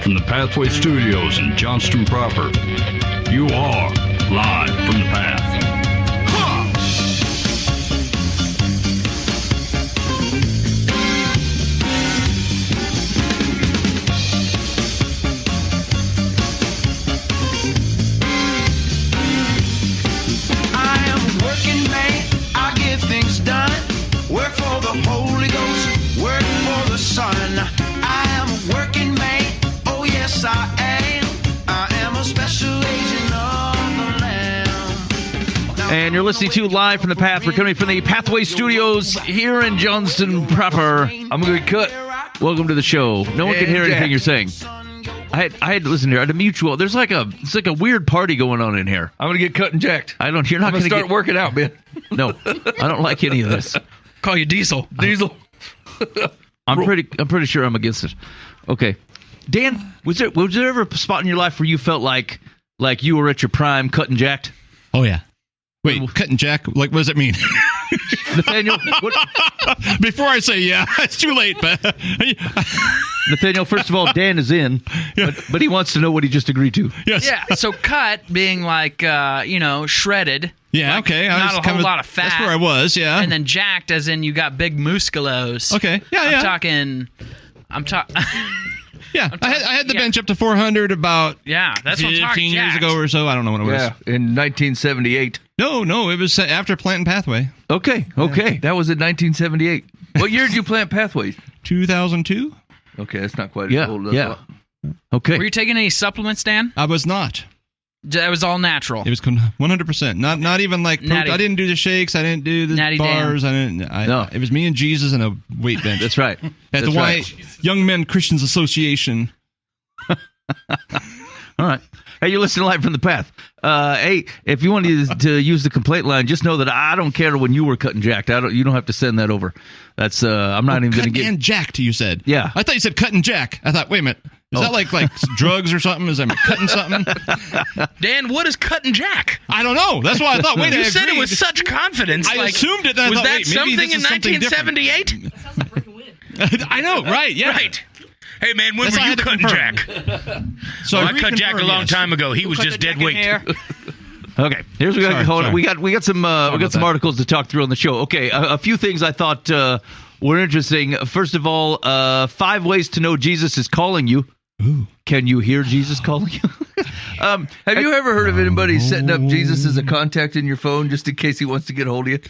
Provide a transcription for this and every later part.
from the Pathway Studios in Johnston proper. You are live from the path. I am a working man. I get things done. Work for the Holy Ghost. Work for the Son. I am a working man. Oh yes, I am. I am a special agent of the Lamb. And you're listening to Live from the Path. We're coming from the Pathway Studios here in Johnston proper. I'm going to cut. Welcome to the show. No one can hear anything you're saying. I had to listen here. I had a mutual. It's like a weird party going on in here. I'm gonna get cut and jacked. You're not gonna start get, working out, Ben. No, I don't like any of this. Call you Diesel. Diesel. I'm pretty sure I'm against it. Okay, Dan, was there ever a spot in your life where you felt like you were at your prime, cut and jacked? Oh yeah. Wait, cut and jack? Like, what does it mean? Nathaniel, what? Before I say yeah, it's too late. But Nathaniel, first of all, Dan is in, but he wants to know what he just agreed to. yes. Yeah, so cut being like, shredded. Yeah, like okay. Not a whole lot of fat. That's where I was, yeah. And then jacked as in you got big musculos. Okay, yeah. I'm talking... Yeah, I had the bench up to 400 about that's 15 years ago or so. I don't know when it was. Yeah, in 1978. No, it was after planting Pathway. Okay. That was in 1978. What year did you plant Pathways? 2002? Okay, that's not quite as old. Yeah. Okay. Were you taking any supplements, Dan? I was not. That was all natural. It was 100%. Not even like I didn't do the shakes. I didn't do the Natty bars. Dan. No. It was me and Jesus and a weight bench. That's right. At the White Young Men Christians Association. All right. Hey, you're listening Live from the Path. Hey, if you want to use the complaint line, just know that I don't care when you were cut and jacked. You don't have to send that over. That's I'm not even going to get. Cut and jacked, you said. Yeah. I thought you said cut and jack. I thought, wait a minute. Is that like drugs or something? Is that cutting something? Dan, what is cut and jack? I don't know. That's why I thought, wait, you I said agreed. it with such confidence. I assumed it. Then Was I thought, that wait, maybe something this in is something 1978? I know, right? Yeah. Right. Hey, man, when That's were why I you had to cutting confirm. Jack? So I cut Jack a long yes. time ago. He was just dead weight. Okay, here's what we got some articles to talk through on the show. Okay, a few things I thought were interesting. First of all, 5 ways to know Jesus is calling you. Ooh. Can you hear Jesus calling you? Have you ever heard of anybody setting up Jesus as a contact in your phone just in case he wants to get a hold of you?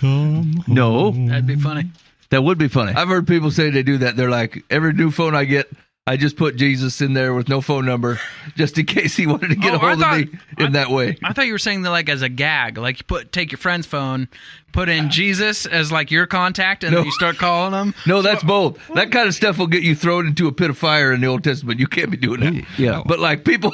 No. That'd be funny. That would be funny. I've heard people say they do that. They're like, every new phone I get, I just put Jesus in there with no phone number just in case he wanted to get a hold of me in that way. I thought you were saying that like as a gag, like you take your friend's phone, put in Jesus as like your contact, and then you start calling him. No, that's both. That kind of stuff will get you thrown into a pit of fire in the Old Testament. You can't be doing that. Yeah. But like people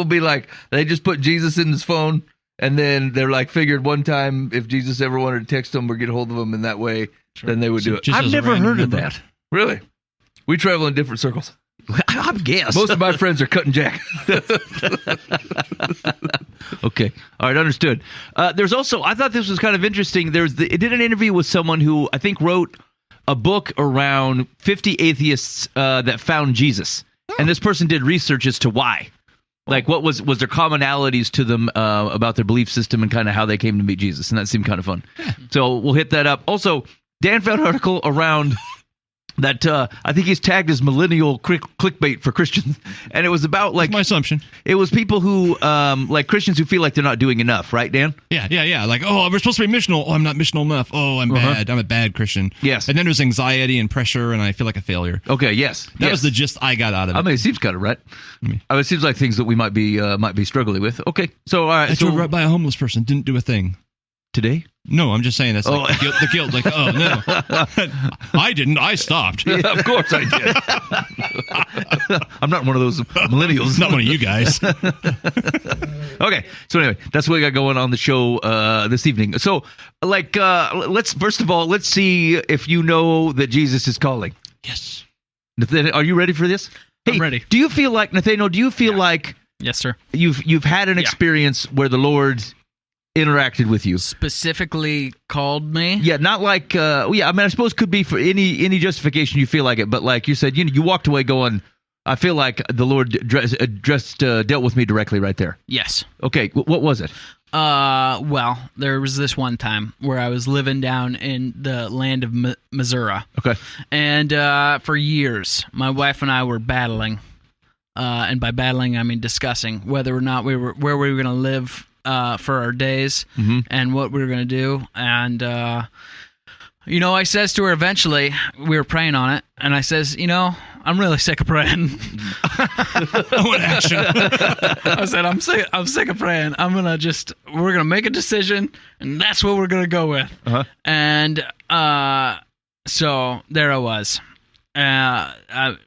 be like, they just put Jesus in his phone, and then they're like, figured one time if Jesus ever wanted to text them or get a hold of them in that way, then they would do it. I've never heard of that. Really? We travel in different circles. I guess. Most of my friends are cut and jack. Okay. All right. Understood. There's also, I thought this was kind of interesting. It did an interview with someone who I think wrote a book around 50 atheists that found Jesus. And this person did research as to why. Like, what was there commonalities to them about their belief system and kind of how they came to meet Jesus. And that seemed kind of fun. So we'll hit that up. Also, Dan found an article around that I think he's tagged as millennial clickbait for Christians, and it was about like that's my assumption. It was people who like Christians who feel like they're not doing enough, right, Dan? Yeah. Like, oh, we're supposed to be missional. Oh, I'm not missional enough. Oh, I'm bad. I'm a bad Christian. Yes. And then there's anxiety and pressure, and I feel like a failure. Okay. Yes. That was the gist I got out of it. I mean, it seems kind of right. It seems like things that we might be struggling with. Okay. So all right. I drove right by a homeless person. Didn't do a thing. Today? No, I'm just saying that's like the guilt. Like, oh, no. I didn't. I stopped. Yeah, of course I did. I'm not one of those millennials. Not one of you guys. Okay. So anyway, that's what we got going on the show this evening. So, like, let's see if you know that Jesus is calling. Yes. Nathaniel, are you ready for this? Hey, I'm ready. Do you feel like, Nathaniel, like yes, sir, you've had an experience where the Lord interacted with you, specifically called me? Yeah, not like I mean, I suppose could be for any justification you feel like it, but like you said, you walked away going, I feel like the Lord dealt with me directly right there. Yes. Okay, what was it? Well, there was this one time where I was living down in the land of Missouri. Okay. And for years, my wife and I were battling. And by battling, I mean discussing whether or not where we were going to live for our days and what we were going to do. And, I says to her eventually, we were praying on it, and I says, I'm really sick of praying. I want action. I said, I'm sick of praying. We're going to make a decision, and that's what we're going to go with. Uh-huh. And so there I was. I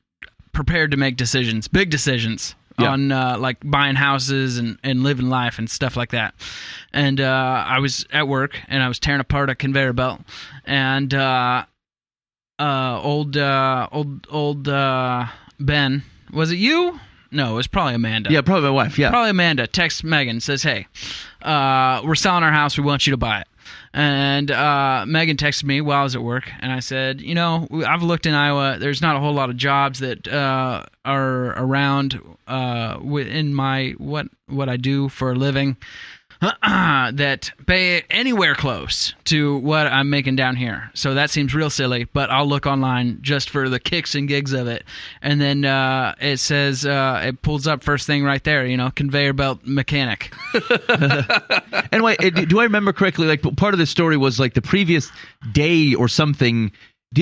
prepared to make decisions, big decisions. Yeah. On like buying houses and living life and stuff like that. And I was at work and I was tearing apart a conveyor belt, and old Ben, was it you? No, it was probably Amanda. Yeah, probably my wife. Yeah, probably Amanda. Texts Megan, says, "Hey, we're selling our house. We want you to buy it." And Megan texted me while I was at work, and I said, I've looked in Iowa. There's not a whole lot of jobs that are around in my what I do for a living that pay anywhere close to what I'm making down here. So that seems real silly, but I'll look online just for the kicks and gigs of it. And then it says, it pulls up first thing right there, conveyor belt mechanic. And wait, do I remember correctly? Like, part of the story was like the previous day or something.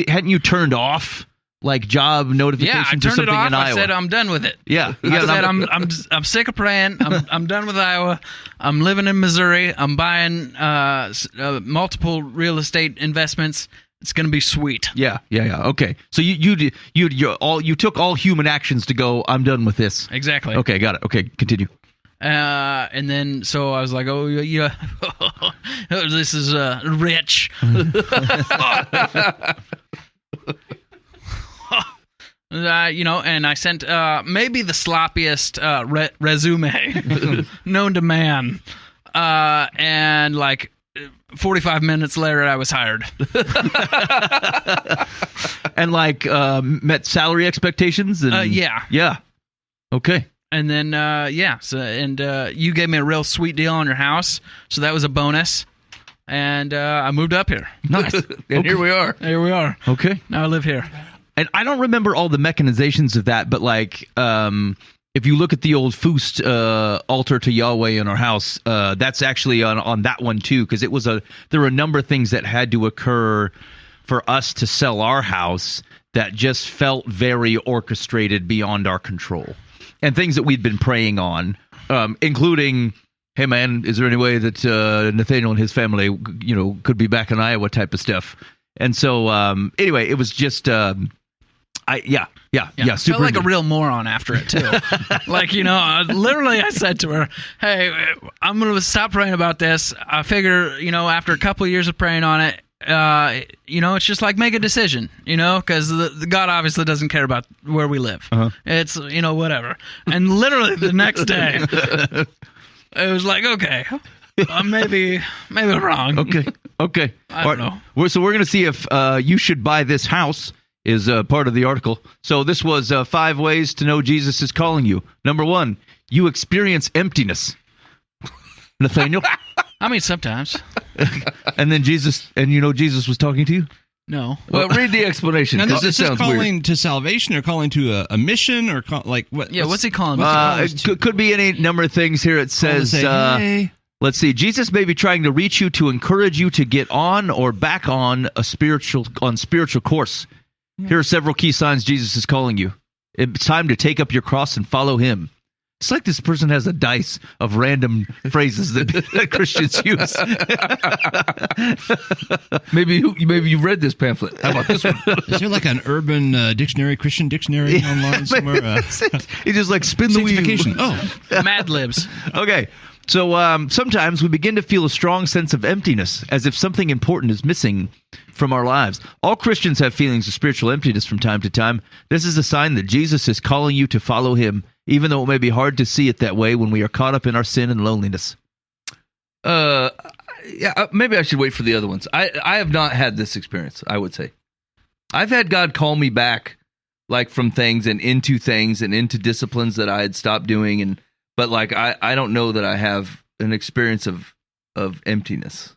Hadn't you turned off like job notifications or something it off. in Iowa? I said I'm done with it. Yeah, I said I'm sick of praying. I'm done with Iowa. I'm living in Missouri. I'm buying multiple real estate investments. It's gonna be sweet. Yeah. Okay, so you took all human actions to go. I'm done with this. Exactly. Okay, got it. Okay, continue. And then so I was like, oh yeah, this is rich. And I sent maybe the sloppiest resume known to man. And like 45 minutes later, I was hired. And like met salary expectations. And, yeah. Yeah. Okay. And then you gave me a real sweet deal on your house, so that was a bonus. And I moved up here. Nice. And here we are. Here we are. Okay. Now I live here. And I don't remember all the mechanizations of that, but like, if you look at the old Fust altar to Yahweh in our house, that's actually on that one too, because there were a number of things that had to occur for us to sell our house that just felt very orchestrated beyond our control, and things that we'd been praying on, including, hey man, is there any way that Nathaniel and his family, could be back in Iowa type of stuff. And so anyway, it was just. Yeah. Felt like a real moron after it too. Like, literally I said to her, hey, I'm going to stop praying about this. I figure, after a couple of years of praying on it, it's just like make a decision, because the God obviously doesn't care about where we live. Uh-huh. It's, whatever. And literally the next day, it was like, okay, maybe I'm wrong. Okay. I don't know. So we're going to see if you should buy this house. Is part of the article. So this was 5 ways to know Jesus is calling you. Number 1, you experience emptiness. Nathaniel? I mean, sometimes. And then Jesus was talking to you? No. Well, read the explanation. Now, This is this sounds calling weird. to salvation or calling to a mission or what? Yeah, what's he calling? It could be any number of things here. It says, hey. Let's see. Jesus may be trying to reach you to encourage you to get on or back on spiritual course. Here are several key signs Jesus is calling you. It's time to take up your cross and follow him. It's like this person has a dice of random phrases that Christians use. Maybe you've read this pamphlet. How about this one? Is there like an urban dictionary, Christian dictionary online somewhere? He just like spin the wheel. Sanctification. Oh, Mad Libs. Okay. So sometimes we begin to feel a strong sense of emptiness, as if something important is missing from our lives. All Christians have feelings of spiritual emptiness from time to time. This is a sign that Jesus is calling you to follow him, even though it may be hard to see it that way when we are caught up in our sin and loneliness. Maybe I should wait for the other ones. I have not had this experience, I would say. I've had God call me back like from things and into disciplines that I had stopped doing, but like I don't know that I have an experience of emptiness.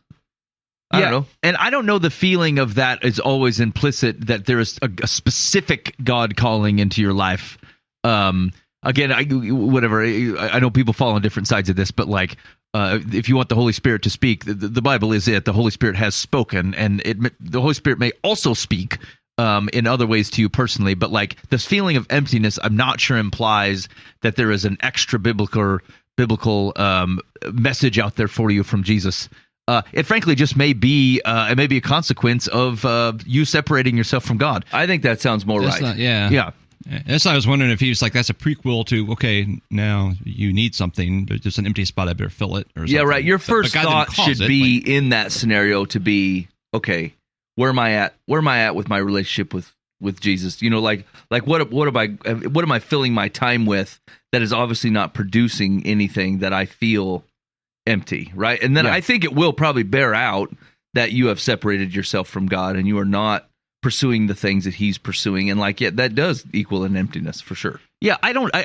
I don't know. And I don't know, the feeling of that is always implicit, that there is a specific God calling into your life. Again, I know people fall on different sides of this, but like, if you want the Holy Spirit to speak, the Bible is it. The Holy Spirit has spoken, and the Holy Spirit may also speak in other ways to you personally. But like, this feeling of emptiness, I'm not sure implies that there is an extra biblical message out there for you from Jesus. It frankly just may be a consequence of you separating yourself from God. I think that sounds more right. Yeah. That's why I was wondering if he was like, that's a prequel to, okay, now you need something. There's an empty spot, I better fill it. Or something. Yeah, right. Your But first God thought didn't cause should it, be in that scenario to be, okay, where am I at? Where am I at with my relationship with Jesus? You know, like what am I filling my time with that is obviously not producing anything that I feel empty, right? And then I think it will probably bear out that you have separated yourself from God and you are not pursuing the things that he's pursuing, and like, that does equal an emptiness for sure. Yeah,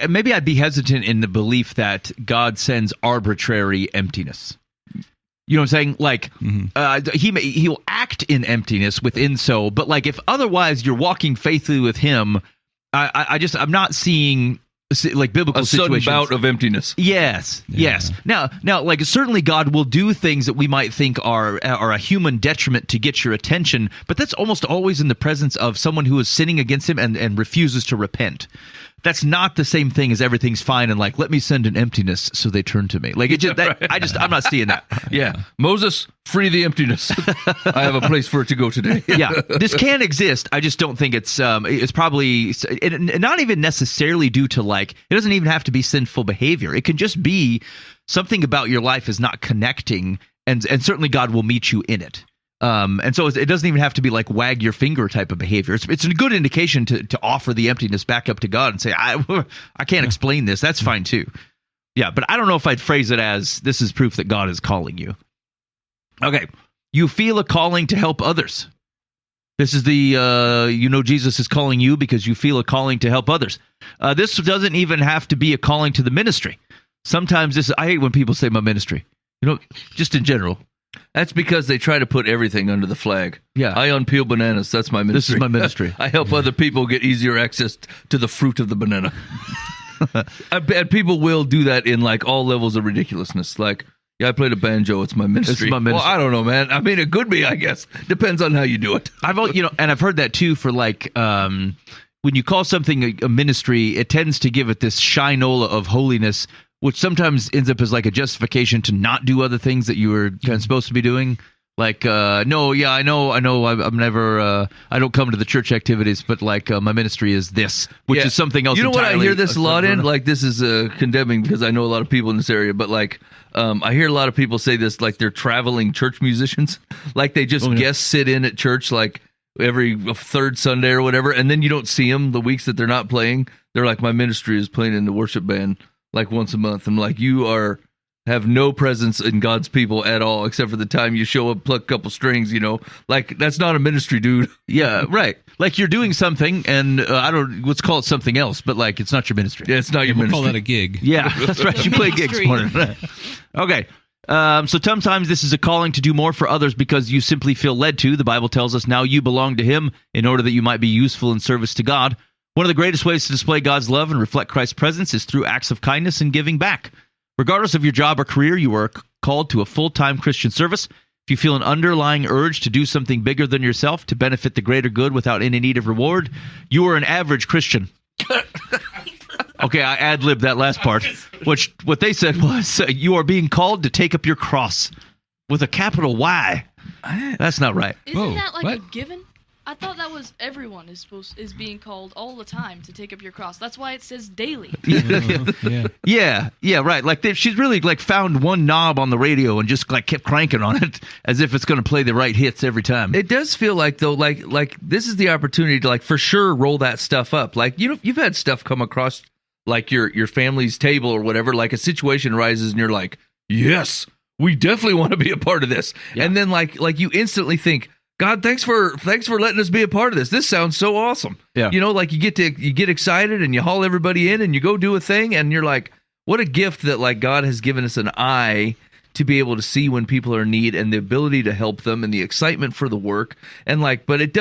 maybe I'd be hesitant in the belief that God sends arbitrary emptiness. You know what I'm saying? Like, he'll act in emptiness within so, but like, if otherwise you're walking faithfully with him, I'm not seeing like biblical situations. A sudden bout of emptiness. Yes. Now, like, certainly God will do things that we might think are a human detriment to get your attention, but that's almost always in the presence of someone who is sinning against him and refuses to repent. That's not the same thing as everything's fine and like, let me send an emptiness so they turn to me. Like, I'm not seeing that. Yeah, Moses, free the emptiness. I have a place for it to go today. Yeah, this can exist. I just don't think it's probably not even necessarily due to, like, it doesn't even have to be sinful behavior. It can just be something about your life is not connecting, and certainly God will meet you in it. And so it doesn't even have to be like wag your finger type of behavior. It's a good indication to offer the emptiness back up to God and say, I can't explain this. That's fine too. Yeah, but I don't know if I'd phrase it as, this is proof that God is calling you. Okay, you feel a calling to help others. This is Jesus is calling you because you feel a calling to help others. This doesn't even have to be a calling to the ministry. Sometimes I hate when people say my ministry. Just in general. That's because they try to put everything under the flag. Yeah. I unpeel bananas. That's my ministry. This is my ministry. I help other people get easier access to the fruit of the banana. And people will do that in like all levels of ridiculousness. Like, yeah, I played a banjo. It's my ministry. This is my ministry. Well, I don't know, man. I mean, it could be, I guess. Depends on how you do it. And I've heard that too for like, when you call something a ministry, it tends to give it this shinola of holiness, which sometimes ends up as like a justification to not do other things that you were kind of supposed to be doing. Like, I know, I'm never, I don't come to the church activities, but like my ministry is this, which is something else. You know what I hear this a lot in? Like, Like, this is condemning because I know a lot of people in this area, but like, I hear a lot of people say this, like they're traveling church musicians. Like they just guest sit in at church like every third Sunday or whatever, and then you don't see them the weeks that they're not playing. They're like, my ministry is playing in the worship band like once a month. I'm like, you have no presence in God's people at all, except for the time you show up, pluck a couple strings, like that's not a ministry, dude. Yeah, right. Like you're doing something, and let's call it something else, but like it's not your ministry. Yeah, it's not your We'll ministry. call that a gig. Yeah, that's right. You play gigs for it. Okay. So sometimes this is a calling to do more for others because you simply feel led to. The Bible tells us now you belong to him in order that you might be useful in service to God. One of the greatest ways to display God's love and reflect Christ's presence is through acts of kindness and giving back. Regardless of your job or career, you are called to a full-time Christian service. If you feel an underlying urge to do something bigger than yourself to benefit the greater good without any need of reward, you are an average Christian. Okay, I ad-libbed that last part. What they said was, you are being called to take up your cross with a capital Y. That's not right. Isn't that like what? a given? I thought that was everyone is being called all the time to take up your cross. That's why it says daily. Yeah. Yeah, right. Like she's really like found one knob on the radio and just like kept cranking on it as if it's going to play the right hits every time. It does feel like though, like this is the opportunity to like for sure roll that stuff up. Like you've had stuff come across like your family's table or whatever. Like a situation arises and you're like, yes, we definitely want to be a part of this. Yeah. And then like you instantly think, God, thanks for letting us be a part of this. This sounds so awesome. Yeah. You know, like you get excited and you haul everybody in and you go do a thing and you're like, what a gift that like God has given us an eye to be able to see when people are in need and the ability to help them and the excitement for the work. And like, but it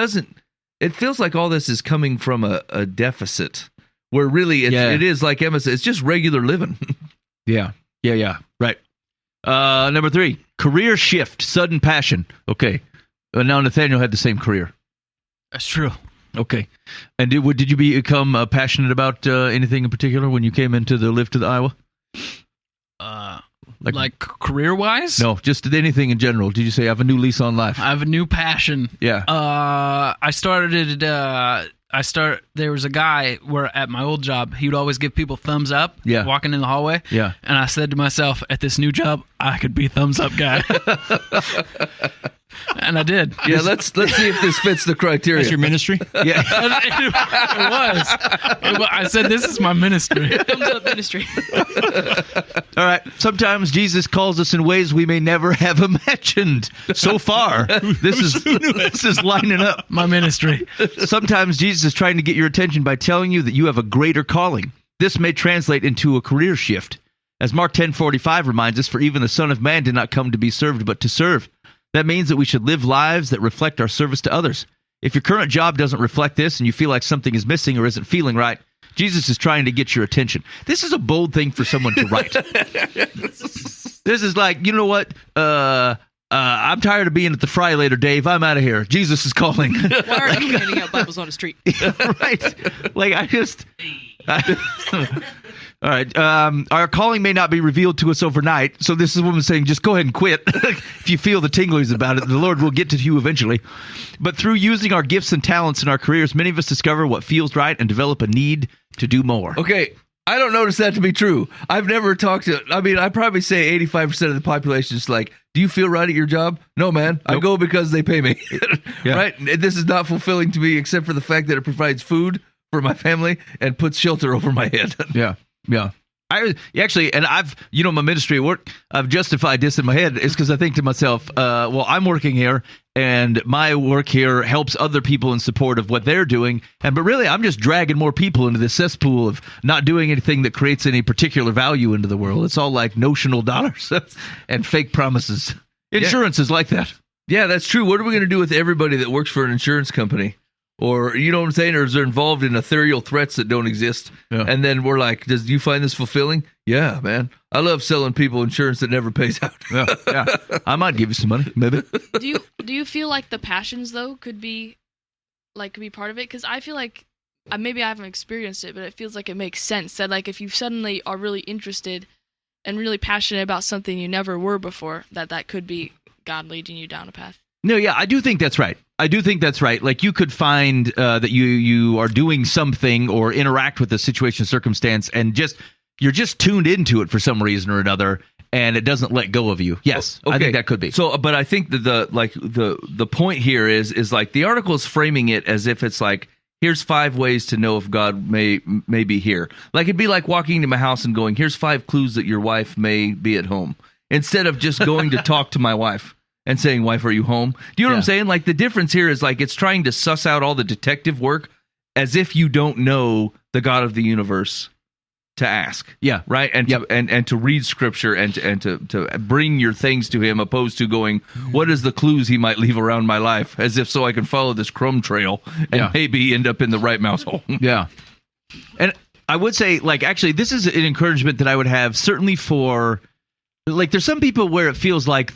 feels like all this is coming from a deficit where really it is like Emma said, it's just regular living. Yeah. Right. Number 3, career shift, sudden passion. Okay. Now Nathaniel had the same career. That's true. Okay. And did you become passionate about anything in particular when you came into the live to the Iowa? Like career-wise? No, just anything in general. Did you say I have a new lease on life? I have a new passion. Yeah. There was a guy where at my old job, he would always give people thumbs up walking in the hallway. Yeah. And I said to myself, at this new job, I could be thumbs up guy. And I did. Yeah, let's see if this fits the criteria. That's your ministry? Yeah. It was. I said, this is my ministry. Thumbs up ministry. All right. Sometimes Jesus calls us in ways we may never have imagined. So far, this is lining up. My ministry. Sometimes Jesus is trying to get your attention by telling you that you have a greater calling. This may translate into a career shift. As Mark 10:45 reminds us, for even the Son of Man did not come to be served, but to serve. That means that we should live lives that reflect our service to others. If your current job doesn't reflect this and you feel like something is missing or isn't feeling right, Jesus is trying to get your attention. This is a bold thing for someone to write. This is like, you know what? I'm tired of being at the fry later, Dave. I'm out of here. Jesus is calling. Why aren't you handing out Bibles on the street? Right. Like, all right. Our calling may not be revealed to us overnight. So this is a woman saying, just go ahead and quit. If you feel the tinglies about it, the Lord will get to you eventually. But through using our gifts and talents in our careers, many of us discover what feels right and develop a need to do more. Okay. I don't notice that to be true. I've never talked to, I probably say 85% of the population is like, do you feel right at your job? No, man. Nope. I go because they pay me. Yeah. Right? This is not fulfilling to me except for the fact that it provides food for my family and puts shelter over my head. Yeah. I actually, and I've, my ministry at work, I've justified this in my head is because I think to myself, well, I'm working here and my work here helps other people in support of what they're doing. But really, I'm just dragging more people into this cesspool of not doing anything that creates any particular value into the world. It's all like notional dollars and fake promises. Insurance is like that. Yeah, that's true. What are we going to do with everybody that works for an insurance company? Or, you know what I'm saying? Or is they're involved in ethereal threats that don't exist. Yeah. And then we're like, do you find this fulfilling? Yeah, man. I love selling people insurance that never pays out. Yeah. I might give you some money, maybe. Do you feel like the passions, though, could be part of it? Because I feel like, maybe I haven't experienced it, but it feels like it makes sense that, like, if you suddenly are really interested and really passionate about something you never were before, that could be God leading you down a path. No, yeah, I do think that's right. Like, you could find that you are doing something or interact with a situation, circumstance, and you're just tuned into it for some reason or another, and it doesn't let go of you. Yes, okay. I think that could be. So, but I think that the point here is like the article is framing it as if it's like, here's 5 ways to know if God may be here. Like, it'd be like walking into my house and going, here's 5 clues that your wife may be at home, instead of just going to talk to my wife and saying, wife, are you home? Do you know what I'm saying? Like, the difference here is like it's trying to suss out all the detective work as if you don't know the God of the universe to ask. Yeah. Right? And and to read scripture and to bring your things to him, opposed to going, what is the clues he might leave around my life, as if so I can follow this crumb trail and maybe end up in the right mouse hole. Yeah. And I would say, like, actually, this is an encouragement that I would have certainly for, like, there's some people where it feels like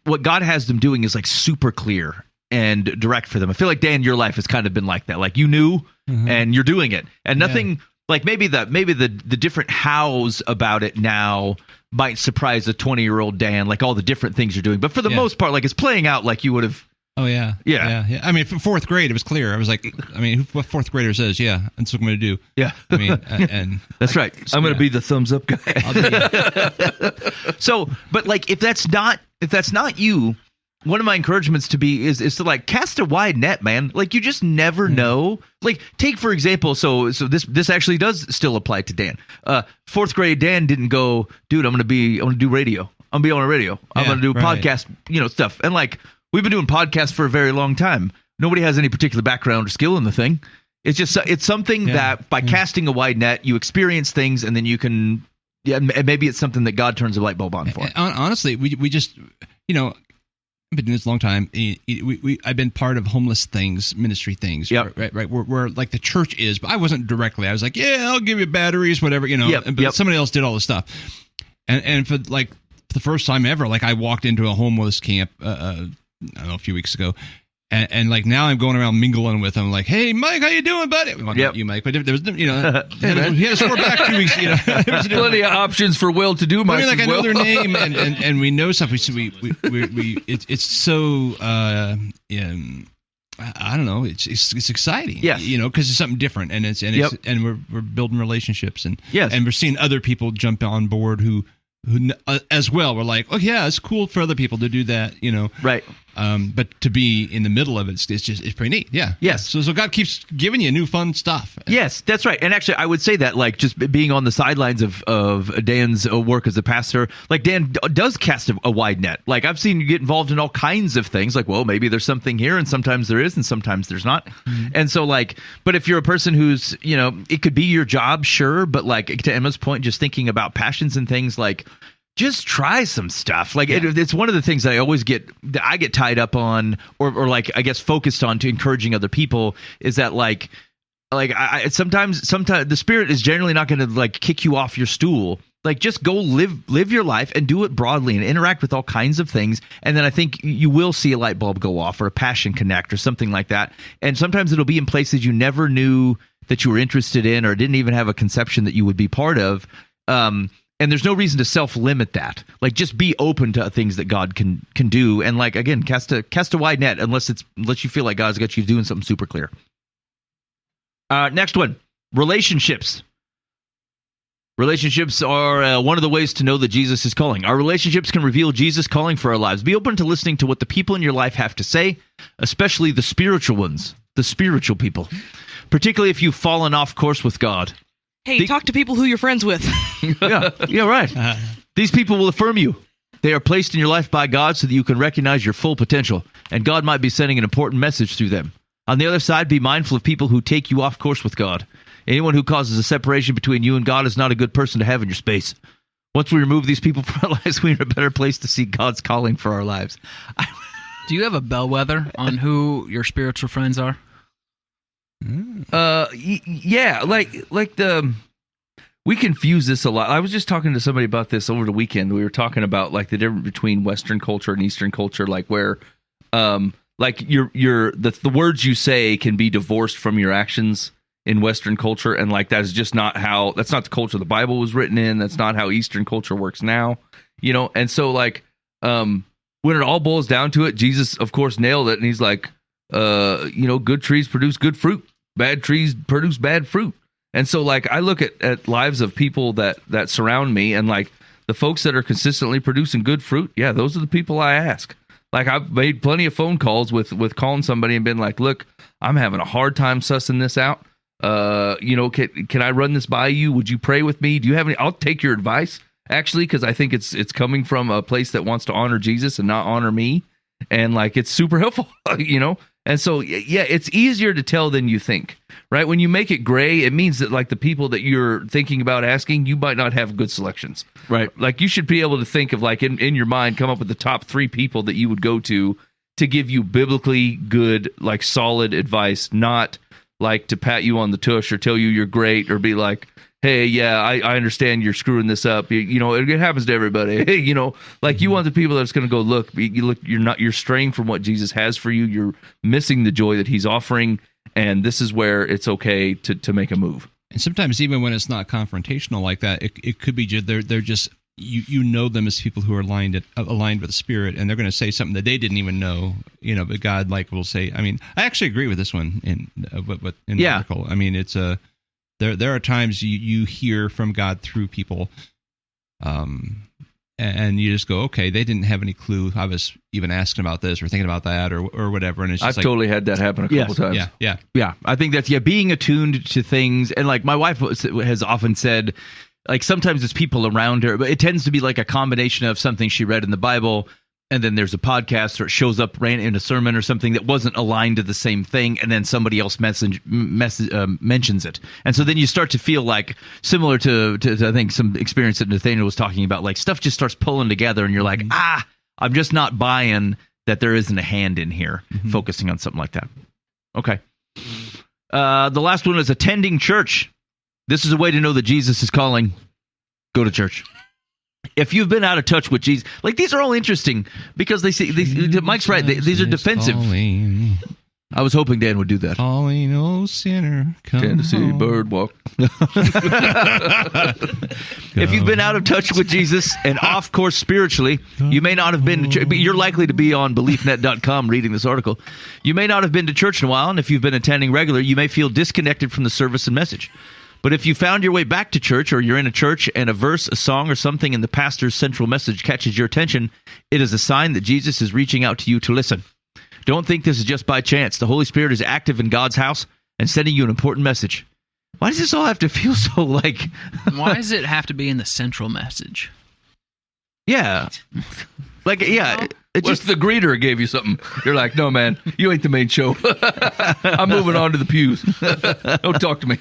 what God has them doing is like super clear and direct for them. I feel like, Dan, your life has kind of been like that. Like, you knew and you're doing it, and nothing. Like, maybe the different hows about it now might surprise a 20-year-old Dan, like all the different things you're doing. But for the most part, like, it's playing out like you would have. Oh, yeah. I mean, for 4th grade, it was clear. I was like, what 4th grader says, yeah, that's what I'm going to do. Yeah. I mean, and that's right. I'm going to be the thumbs up guy. So, but like, if that's not you, one of my encouragements to be is to like cast a wide net, man. Like, you just never know. Like, take for example, so this actually does still apply to Dan. 4th grade Dan didn't go, dude, I'm going to do radio. I'm going to be on a radio. I'm going to do podcast, stuff. And like, We've been doing podcasts for a very long time. Nobody has any particular background or skill in the thing. It's just it's something that by casting a wide net, you experience things, and then you can. Yeah, maybe it's something that God turns a light bulb on for. Honestly, we just, you know, I've been doing this a long time. I've been part of homeless things, ministry things. Yep. Right. Where like the church is, but I wasn't directly. I was like, yeah, I'll give you batteries, whatever, you know. Yep. But somebody else did all the stuff. And for like the first time ever, like I walked into a homeless camp, I don't know, a few weeks ago. And like now I'm going around mingling with them, like, hey, Mike, how you doing, buddy? Well, not you, Mike, but there was, you know, he had a sore back 2 weeks. You know, There's plenty of options for well-to-do Mike. I mean, like as I know well. their name and we know stuff. It's so I don't know. It's exciting. Yes. You know, because it's something different, and and we're building relationships, and and we're seeing other people jump on board who as well. We're like, oh yeah, it's cool for other people to do that. You know, right. But to be in the middle of it, it's pretty neat. Yeah. Yes. So God keeps giving you new fun stuff. Yes, that's right. And actually, I would say that like just being on the sidelines of Dan's work as a pastor, like Dan does cast a wide net. Like I've seen you get involved in all kinds of things. Like, well, maybe there's something here, and sometimes there is, and sometimes there's not. Mm-hmm. And so like, but if you're a person who's, you know, it could be your job, sure, but like to Emma's point, just thinking about passions and things like. Just try some stuff. Like it's one of the things that I get tied up on, or like I guess focused on to encouraging other people is that like I sometimes the Spirit is generally not going to like kick you off your stool. Like just go live your life and do it broadly and interact with all kinds of things, and then I think you will see a light bulb go off or a passion connect or something like that. And sometimes it'll be in places you never knew that you were interested in or didn't even have a conception that you would be part of. And there's no reason to self-limit that. Like, just be open to things that God can do, and like again, cast a wide net unless you feel like God's got you doing something super clear. Next one, relationships. Relationships are one of the ways to know that Jesus is calling. Our relationships can reveal Jesus calling for our lives. Be open to listening to what the people in your life have to say, especially the spiritual ones, the spiritual people, particularly if you've fallen off course with God. Hey, talk to people who you're friends with. Yeah, right. These people will affirm you. They are placed in your life by God so that you can recognize your full potential, and God might be sending an important message through them. On the other side, be mindful of people who take you off course with God. Anyone who causes a separation between you and God is not a good person to have in your space. Once we remove these people from our lives, we're in a better place to see God's calling for our lives. Do you have a bellwether on who your spiritual friends are? Yeah, like we confuse this a lot. I was just talking to somebody about this over the weekend. We were talking about like the difference between Western culture and Eastern culture, like where like the words you say can be divorced from your actions in Western culture, and like that's not the culture the Bible was written in. That's not how Eastern culture works now, you know. And so like when it all boils down to it, Jesus of course nailed it, and he's like, you know, good trees produce good fruit. Bad trees produce bad fruit. And so like I look at lives of people that surround me, and like the folks that are consistently producing good fruit, yeah, those are the people I ask. Like I've made plenty of phone calls with calling somebody and been like, look, I'm having a hard time sussing this out. You know, can I run this by you? Would you pray with me? Do you have any? I'll take your advice actually, because I think it's coming from a place that wants to honor Jesus and not honor me. And like it's super helpful, you know. And so, yeah, it's easier to tell than you think, right? When you make it gray, it means that like the people that you're thinking about asking, you might not have good selections, right? Like you should be able to think of like in your mind, come up with the top 3 people that you would go to give you biblically good, like solid advice, not like to pat you on the tush or tell you you're great or be like, hey, yeah, I understand you're screwing this up. You know, it happens to everybody. Hey, you know, like you want the people that's going to go, look, you're straying from what Jesus has for you. You're missing the joy that he's offering. And this is where it's okay to make a move. And sometimes even when it's not confrontational like that, it could be just, they're just, you know them as people who are aligned with the Spirit, and they're going to say something that they didn't even know, you know, but God like will say, I mean, I actually agree with this one in the article. I mean, it's there are times you hear from God through people, and you just go, okay, they didn't have any clue I was even asking about this or thinking about that or whatever. And it's just I've totally had that happen a couple times. Yeah. I think that's being attuned to things, and like my wife has often said, like sometimes it's people around her, but it tends to be like a combination of something she read in the Bible and then there's a podcast, or it shows up ran in a sermon or something that wasn't aligned to the same thing, and then somebody else mentions it. And so then you start to feel like, similar to I think some experience that Nathaniel was talking about, like stuff just starts pulling together, and you're like, I'm just not buying that there isn't a hand in here focusing on something like that. Okay. The last one is attending church. This is a way to know that Jesus is calling. Go to church. If you've been out of touch with Jesus, like these are all interesting because they see Mike's right. These are defensive. Calling, I was hoping Dan would do that. calling, oh sinner, come Tennessee home. bird walk. If you've been out of touch with Jesus and off course spiritually, you may not have been to church, but you're likely to be on beliefnet.com reading this article. You may not have been to church in a while, and if you've been attending regular, you may feel disconnected from the service and message. But if you found your way back to church, or you're in a church and a verse, a song, or something in the pastor's central message catches your attention, it is a sign that Jesus is reaching out to you to listen. Don't think this is just by chance. The Holy Spirit is active in God's house and sending you an important message. Why does this all have to feel so like... Why does it have to be in the central message? Yeah. Like, yeah. It Just just the greeter gave you something. You're like, no, man, you ain't the main show. I'm moving on to the pews. Don't talk to me.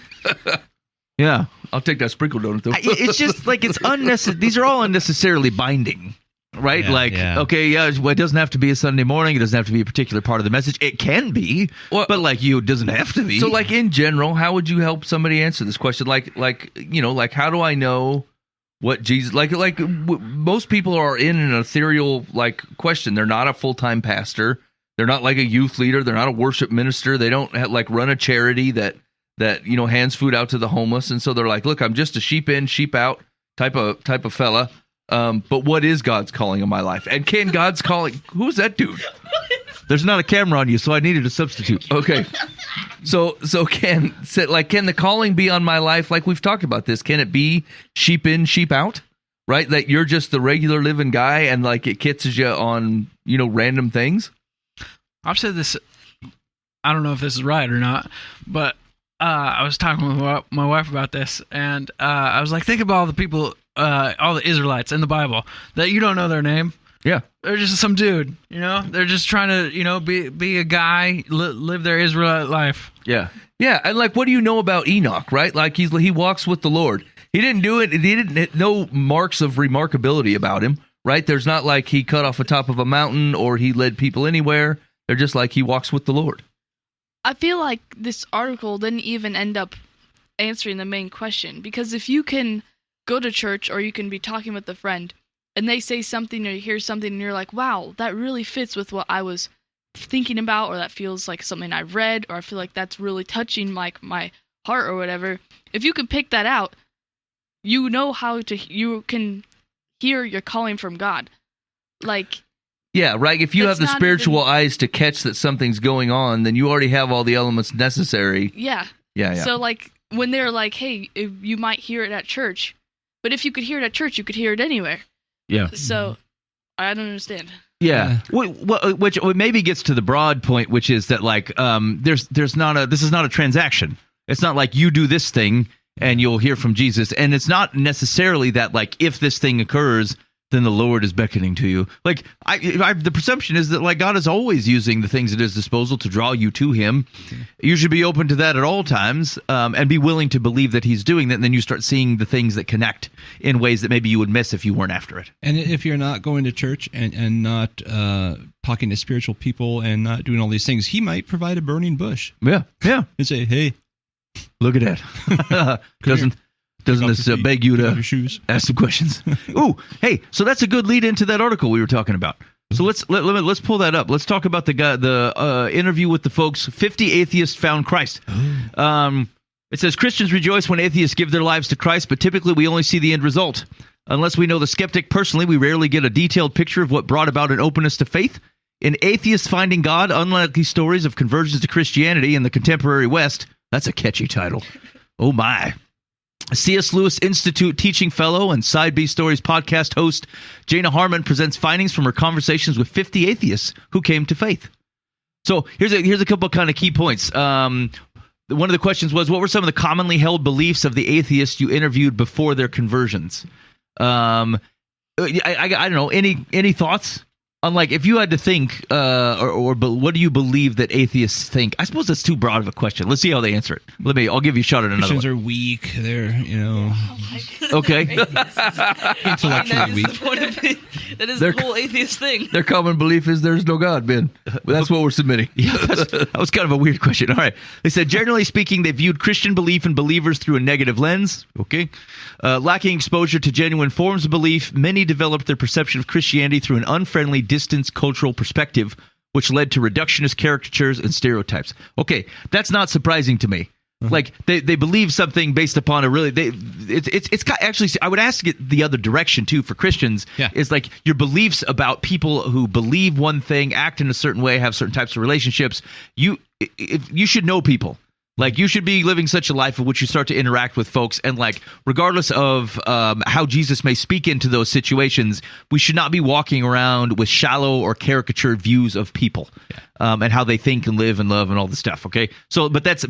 Yeah. I'll take that sprinkle donut, though. It's just like it's unnecessary. These are all unnecessarily binding, right? Yeah, okay, well, it doesn't have to be a Sunday morning. It doesn't have to be a particular part of the message. It can be, Well, but it doesn't have to be. So, like, in general, how would you help somebody answer this question? Like how do I know what Jesus... most people are in an ethereal, question. They're not a full-time pastor. They're not, like, a youth leader. They're not a worship minister. They don't, run a charity that hands food out to the homeless. And so they're like, look, I'm just a sheep in, sheep out type of fella. But what is God's calling in my life? And can God's calling... Who's that dude? There's not a camera on you, so I needed a substitute. Okay. So can the calling be on my life? Like we've talked about this. Can it be sheep in, sheep out? Right? That you're just the regular living guy and it catches you on, random things? I've said this, I don't know if this is right or not, but I was talking with my wife about this, and I was like, think about all the people, all the Israelites in the Bible that you don't know their name. Yeah. They're just some dude, They're just trying to, be a guy, live their Israelite life. Yeah. Yeah, and what do you know about Enoch, right? Like he walks with the Lord. He didn't do it. He didn't no marks of remarkability about him, right? There's not like he cut off the top of a mountain or he led people anywhere. They're just like he walks with the Lord. I feel like this article didn't even end up answering the main question, because if you can go to church or you can be talking with a friend and they say something or you hear something and you're like, wow, that really fits with what I was thinking about, or that feels like something I read, or I feel like that's really touching my heart or whatever. If you can pick that out, you know you can hear your calling from God. Yeah, right. If you have It's the not spiritual even- eyes to catch that something's going on, then you already have all the elements necessary. Yeah. Yeah. So when they're like, hey, you might hear it at church, but if you could hear it at church, you could hear it anywhere. Yeah. So I don't understand. Yeah, which maybe gets to the broad point, which is that this is not a transaction. It's not like you do this thing and you'll hear from Jesus, and it's not necessarily that if this thing occurs, then the Lord is beckoning to you. The presumption is that God is always using the things at His disposal to draw you to Him. You should be open to that at all times, and be willing to believe that He's doing that. And then you start seeing the things that connect in ways that maybe you would miss if you weren't after it. And if you're not going to church and not talking to spiritual people and not doing all these things, He might provide a burning bush. Yeah, yeah. And say, hey, look at that. Doesn't this beg you to ask some questions? Ooh, hey, so that's a good lead into that article we were talking about. So let's pull that up. Let's talk about the interview with the folks. 50 atheists found Christ. It says Christians rejoice when atheists give their lives to Christ, but typically we only see the end result. Unless we know the skeptic personally, we rarely get a detailed picture of what brought about an openness to faith. In Atheists Finding God, Unlikely Stories of Conversions to Christianity in the Contemporary West. That's a catchy title. Oh my. C.S. Lewis Institute teaching fellow and Side B Stories podcast host Jana Harmon presents findings from her conversations with 50 atheists who came to faith. So here's a couple of kind of key points. One of the questions was, what were some of the commonly held beliefs of the atheists you interviewed before their conversions? I don't know. Any thoughts? Unlike if you had to think, but what do you believe that atheists think? I suppose that's too broad of a question. Let's see how they answer it. I'll give you a shot at another Christians one. are weak. They're, Okay. intellectually weak. That is the whole atheist thing. Their common belief is there's no God, Ben. That's what we're submitting. Yeah, that was kind of a weird question. All right. They said, generally speaking, they viewed Christian belief and believers through a negative lens. Okay. Lacking exposure to genuine forms of belief, many developed their perception of Christianity through an unfriendly, distant cultural perspective, which led to reductionist caricatures and stereotypes. Okay. That's not surprising to me. Like they believe something based upon a really actually I would ask it the other direction too for Christians. Yeah. Is like your beliefs about people who believe one thing, act in a certain way, have certain types of relationships. You should know people. Like you should be living such a life in which you start to interact with folks, and like regardless of how Jesus may speak into those situations, we should not be walking around with shallow or caricatured views of people and how they think and live and love and all this stuff. Okay, so but that's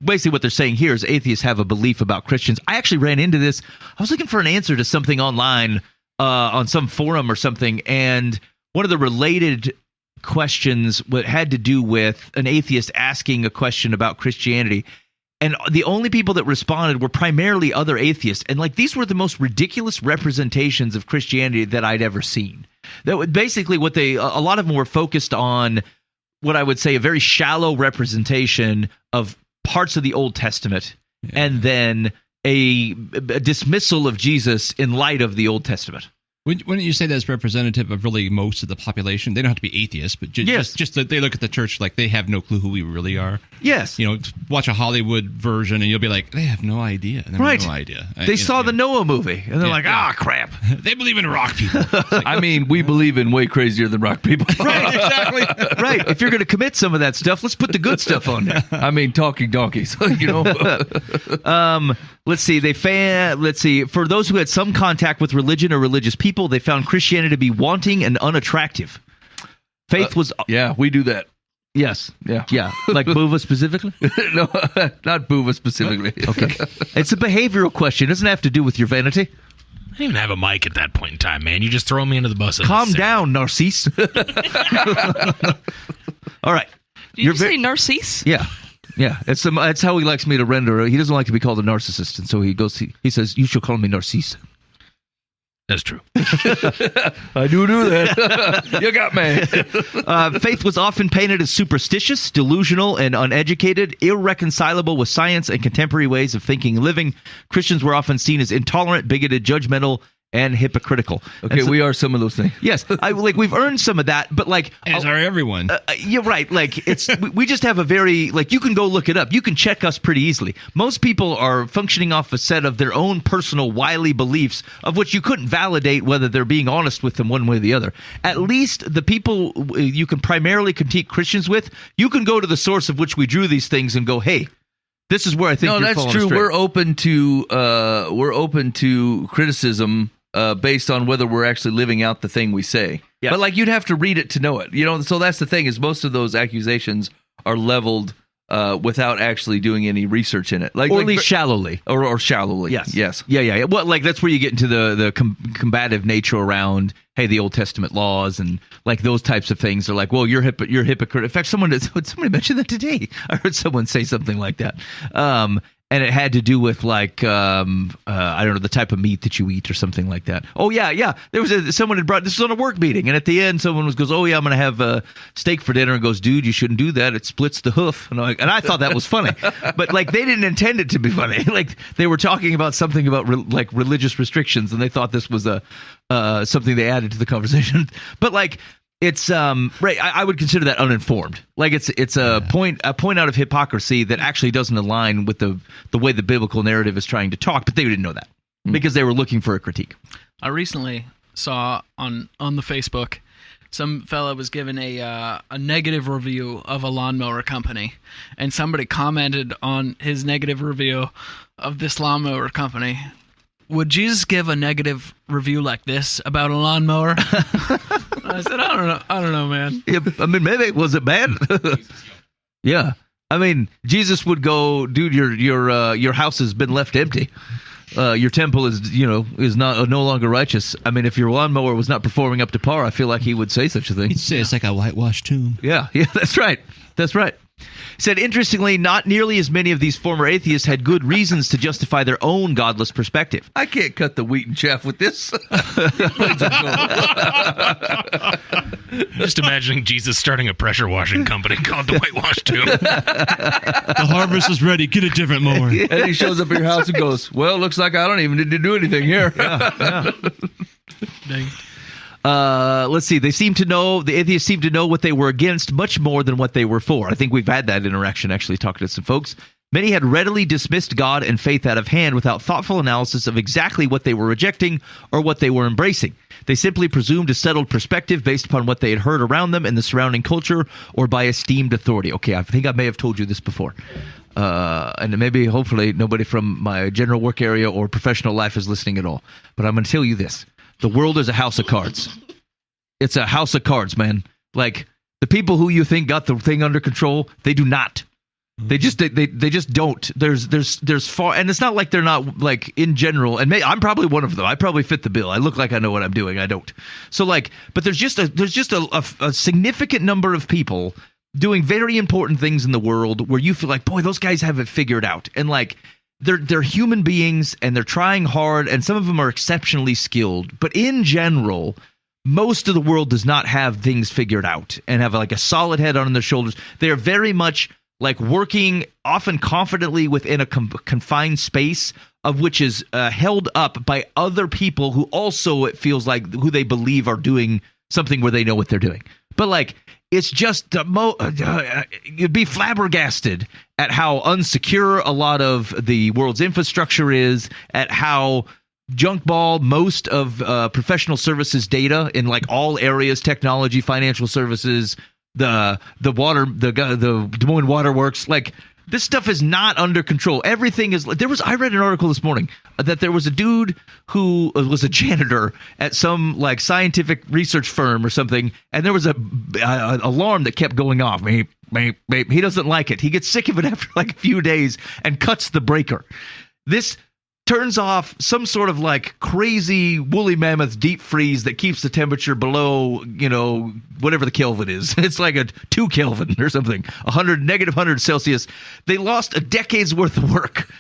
basically what they're saying here is atheists have a belief about Christians. I actually ran into this. I was looking for an answer to something online on some forum or something, and one of the related questions what had to do with an atheist asking a question about Christianity, and the only people that responded were primarily other atheists, and like these were the most ridiculous representations of Christianity that I'd ever seen. That would basically what a lot of them were focused on what I would say a very shallow representation of parts of the Old Testament, and then a dismissal of Jesus in light of the Old Testament. Wouldn't you say that's representative of really most of the population? They don't have to be atheists, but just that they look at the church like they have no clue who we really are. Yes. Watch a Hollywood version and you'll be like, they have no idea. They have no idea. They saw the Noah movie and they're like, crap. They believe in rock people. I mean, we believe in way crazier than rock people. Right, exactly. Right. If you're going to commit some of that stuff, let's put the good stuff on there. I mean, talking donkeys, Let's see. For those who had some contact with religion or religious people, they found Christianity to be wanting and unattractive. Faith was... Yeah, we do that. Yes. Yeah. Yeah. Like Buva specifically? No, not Buva specifically. Okay. It's a behavioral question. It doesn't have to do with your vanity. I didn't even have a mic at that point in time, man. You just throw me into the bus. Calm down, Narcisse. All right. Did you say Narcisse? Yeah. Yeah, it's how he likes me to render. He doesn't like to be called a narcissist, and so he says, "You should call me Narcisse." That's true. I do that. You got me. Faith was often painted as superstitious, delusional, and uneducated, irreconcilable with science and contemporary ways of thinking and living. Christians were often seen as intolerant, bigoted, judgmental, and hypocritical. Okay, we are some of those things. Yes, we've earned some of that, but like as are everyone. You're right. Like we just have a very you can go look it up. You can check us pretty easily. Most people are functioning off a set of their own personal wily beliefs, of which you couldn't validate whether they're being honest with them one way or the other. At least the people you can primarily critique Christians with, you can go to the source of which we drew these things and go, hey. This is where I think no, you're that's true. astray. We're open to criticism based on whether we're actually living out the thing we say. Yeah. But like you'd have to read it to know it. So that's the thing is most of those accusations are leveled without actually doing any research in it. Or at least shallowly. Or shallowly. Yes. Yeah. Well, that's where you get into the combative nature around, hey, the Old Testament laws and like those types of things. They're like, well, you're hypocrite. In fact, somebody mentioned that today. I heard someone say something like that. And it had to do with like I don't know, the type of meat that you eat or something like that. Oh yeah. There was someone had brought this was on a work meeting, and at the end someone goes, oh yeah, I'm gonna have steak for dinner, and goes, dude, you shouldn't do that. It splits the hoof. And I thought that was funny, but like they didn't intend it to be funny. Like they were talking about something about religious restrictions, and they thought this was something they added to the conversation. But like. It's right. I would consider that uninformed. Like it's a point out of hypocrisy that actually doesn't align with the way the biblical narrative is trying to talk. But they didn't know that because they were looking for a critique. I recently saw on the Facebook some fella was given a negative review of a lawnmower company, and somebody commented on his negative review of this lawnmower company. Would Jesus give a negative review like this about a lawnmower? I said, I don't know, man. Yeah, I mean, maybe was it bad? Yeah, I mean, Jesus would go, dude, your house has been left empty. your temple is no longer righteous. I mean, if your lawnmower was not performing up to par, I feel like he would say such a thing. He'd say it's like a whitewashed tomb. Yeah, that's right. That's right. He said, interestingly, not nearly as many of these former atheists had good reasons to justify their own godless perspective. I can't cut the wheat and chaff with this. Just imagining Jesus starting a pressure washing company called the Whitewash Tomb. The harvest is ready. Get a different mower. And he shows up at your house and goes, well, looks like I don't even need to do anything here. Let's see. The atheists seem to know what they were against much more than what they were for. I think we've had that interaction, actually, talking to some folks. Many had readily dismissed God and faith out of hand without thoughtful analysis of exactly what they were rejecting or what they were embracing. They simply presumed a settled perspective based upon what they had heard around them in the surrounding culture or by esteemed authority. Okay, I think I may have told you this before. And maybe, hopefully, nobody from my general work area or professional life is listening at all. But I'm going to tell you this. The world is a house of cards. It's a house of cards, man. Like, the people who you think got the thing under control, they do not. They just don't. There's far, and it's not like they're not, like, in general. And I'm probably one of them. I probably fit the bill. I look like I know what I'm doing. I don't. So, like, but there's just a significant number of people doing very important things in the world where you feel like, boy, those guys have it figured out. And, like, they're human beings and they're trying hard, and some of them are exceptionally skilled. But in general, most of the world does not have things figured out and have, like, a solid head on their shoulders. They are very much like working often confidently within a confined space of which is held up by other people who also, it feels like, who they believe are doing something where they know what they're doing. But, like, it's just you'd be flabbergasted at how unsecure a lot of the world's infrastructure is, at how junkball most of professional services data in, like, all areas, technology, financial services, the Des Moines Water Works, like, this stuff is not under control. Everything is. I read an article this morning that there was a dude who was a janitor at some, like, scientific research firm or something, and there was a alarm that kept going off. Beep, beep, beep. He doesn't like it. He gets sick of it after, like, a few days and cuts the breaker. This turns off some sort of, like, crazy woolly mammoth deep freeze that keeps the temperature below, whatever the Kelvin is. It's like a 2 Kelvin or something, negative 100 Celsius. They lost a decade's worth of work.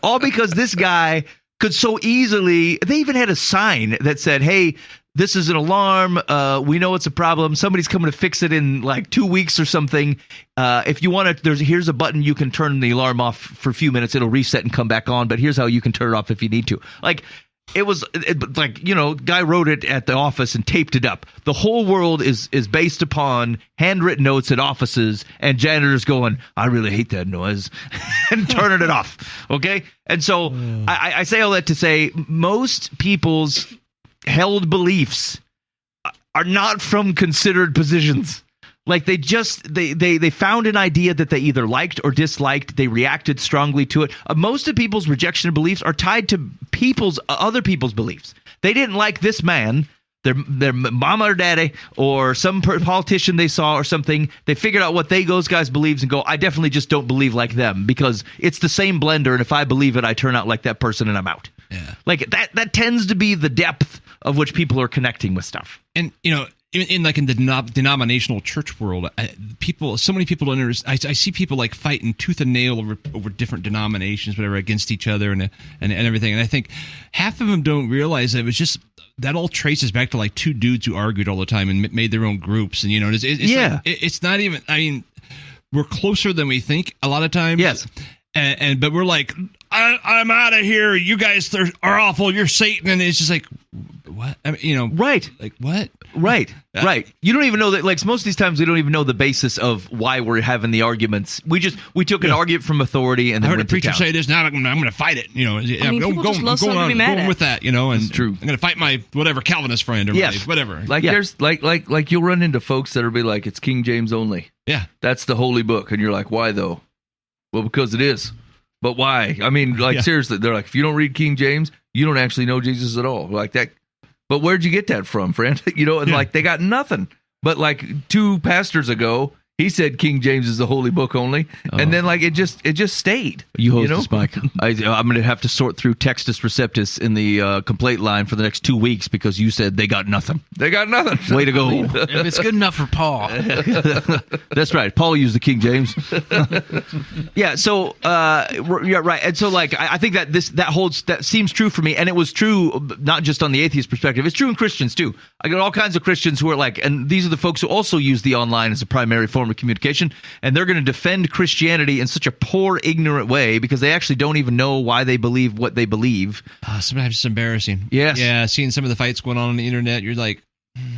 All because this guy could so easily, they even had a sign that said, hey, this is an alarm. We know it's a problem. Somebody's coming to fix it in, like, 2 weeks or something. If you want to, here's a button you can turn the alarm off for a few minutes. It'll reset and come back on. But here's how you can turn it off if you need to. Like, guy wrote it at the office and taped it up. The whole world is based upon handwritten notes at offices and janitors going, I really hate that noise, and turning it off. Okay? And so I say all that to say most people's held beliefs are not from considered positions. Like, they found an idea that they either liked or disliked. They reacted strongly to it. Most of people's rejection of beliefs are tied to other people's beliefs. They didn't like this man, their mama or daddy, or some politician they saw or something. They figured out what those guys believes and go, I definitely just don't believe like them because it's the same blender, and if I believe it, I turn out like that person and I'm out. Yeah. Like, that tends to be the depth of which people are connecting with stuff. And, in the denominational church world, so many people don't understand. I see people, like, fighting tooth and nail over different denominations, whatever, against each other and everything. And I think half of them don't realize that it was just that all traces back to, like, two dudes who argued all the time and made their own groups. And it's not even. I mean, we're closer than we think a lot of times. Yes. But we're like, I'm out of here. You guys are awful. You're Satan. And it's just like, what? I mean, right. Like, what? Right. Right. You don't even know that, like, most of these times we don't even know the basis of why we're having the arguments. We took an argument from authority and then I heard went a preacher to town. say this. Now I'm going to fight it. People just love something to be mad at. With that, and it's true. I'm going to fight my whatever Calvinist friend or whatever. Like, there's like you'll run into folks that'll be like, it's King James only. Yeah. That's the holy book. And you're like, why though? Well, because it is. But why? I mean, like, seriously, they're like, if you don't read King James, you don't actually know Jesus at all. Like that. But where'd you get that from, friend? And like, they got nothing. But like 2 pastors ago, He said King James is the holy book only, and then like it just stayed. You host this, Mike. I'm going to have to sort through Textus Receptus in the complaint line for the next 2 weeks because you said they got nothing. They got nothing. Way to go. If it's good enough for Paul. That's right. Paul used the King James. Yeah. So yeah, right. And so like I think that that seems true for me, and it was true not just on the atheist perspective. It's true in Christians too. I got all kinds of Christians who are like, and these are the folks who also use the online as a primary form of communication, and they're going to defend Christianity in such a poor, ignorant way because they actually don't even know why they believe what they believe. Sometimes it's embarrassing. Yes. Yeah, seeing some of the fights going on the internet, you're like,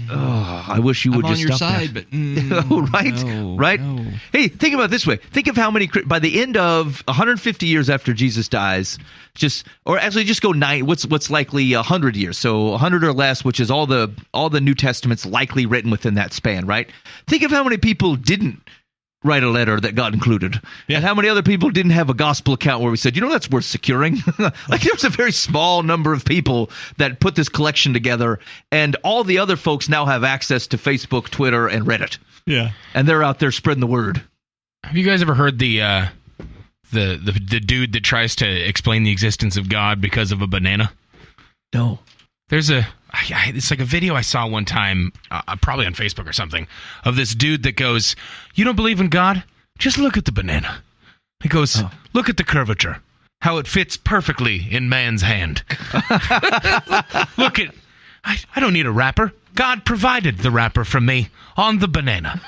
I wish you would I'm just on your stop side, that. but right. No. Hey, think about it this way. Think of how many by the end of 150 years after Jesus dies, just go 9. What's likely 100 years? So 100 or less, which is all the New Testament's likely written within that span, right? Think of how many people didn't write a letter that got included. Yeah. And how many other people didn't have a gospel account where we said, that's worth securing? Like there's a very small number of people that put this collection together, and all the other folks now have access to Facebook, Twitter, and Reddit. Yeah. And they're out there spreading the word. Have you guys ever heard the dude that tries to explain the existence of God because of a banana? No. It's like a video I saw one time, probably on Facebook or something, of this dude that goes, "You don't believe in God? Just look at the banana." He goes, "Look at the curvature, how it fits perfectly in man's hand." Look at, I don't need a wrapper. God provided the wrapper for me on the banana.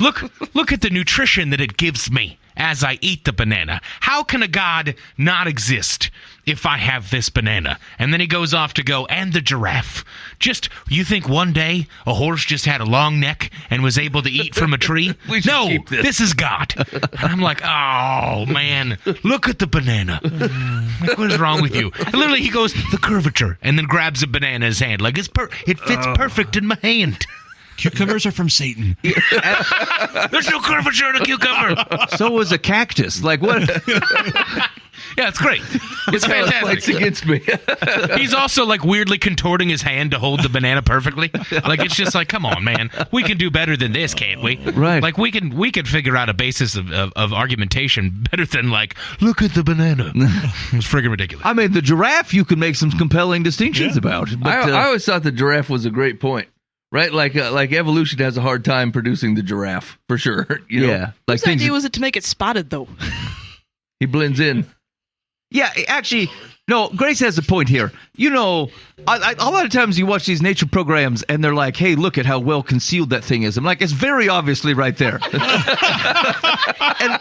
Look at the nutrition that it gives me as I eat the banana. How can a God not exist if I have this banana? And then he goes off to go, and the giraffe. You think one day a horse just had a long neck and was able to eat from a tree? No, this is God. And I'm like, oh, man, look at the banana. Like, what is wrong with you? And literally, he goes, the curvature, and then grabs a banana in his hand. Like, it fits perfect in my hand. Cucumbers are from Satan. There's no curvature in a cucumber. So was a cactus. Like what? Yeah, it's great. It's fantastic. Fights against me. He's also like weirdly contorting his hand to hold the banana perfectly. Like it's just like, come on, man, we can do better than this, can't we? Right. Like we can figure out a basis of argumentation better than like, look at the banana. It's friggin' ridiculous. I mean, the giraffe you can make some compelling distinctions about. But, I always thought the giraffe was a great point. Right, like evolution has a hard time producing the giraffe for sure. Yeah, like whose idea was it to make it spotted though? He blends in. Yeah, actually, no. Grace has a point here. A lot of times you watch these nature programs and they're like, "Hey, look at how well concealed that thing is." I'm like, it's very obviously right there. and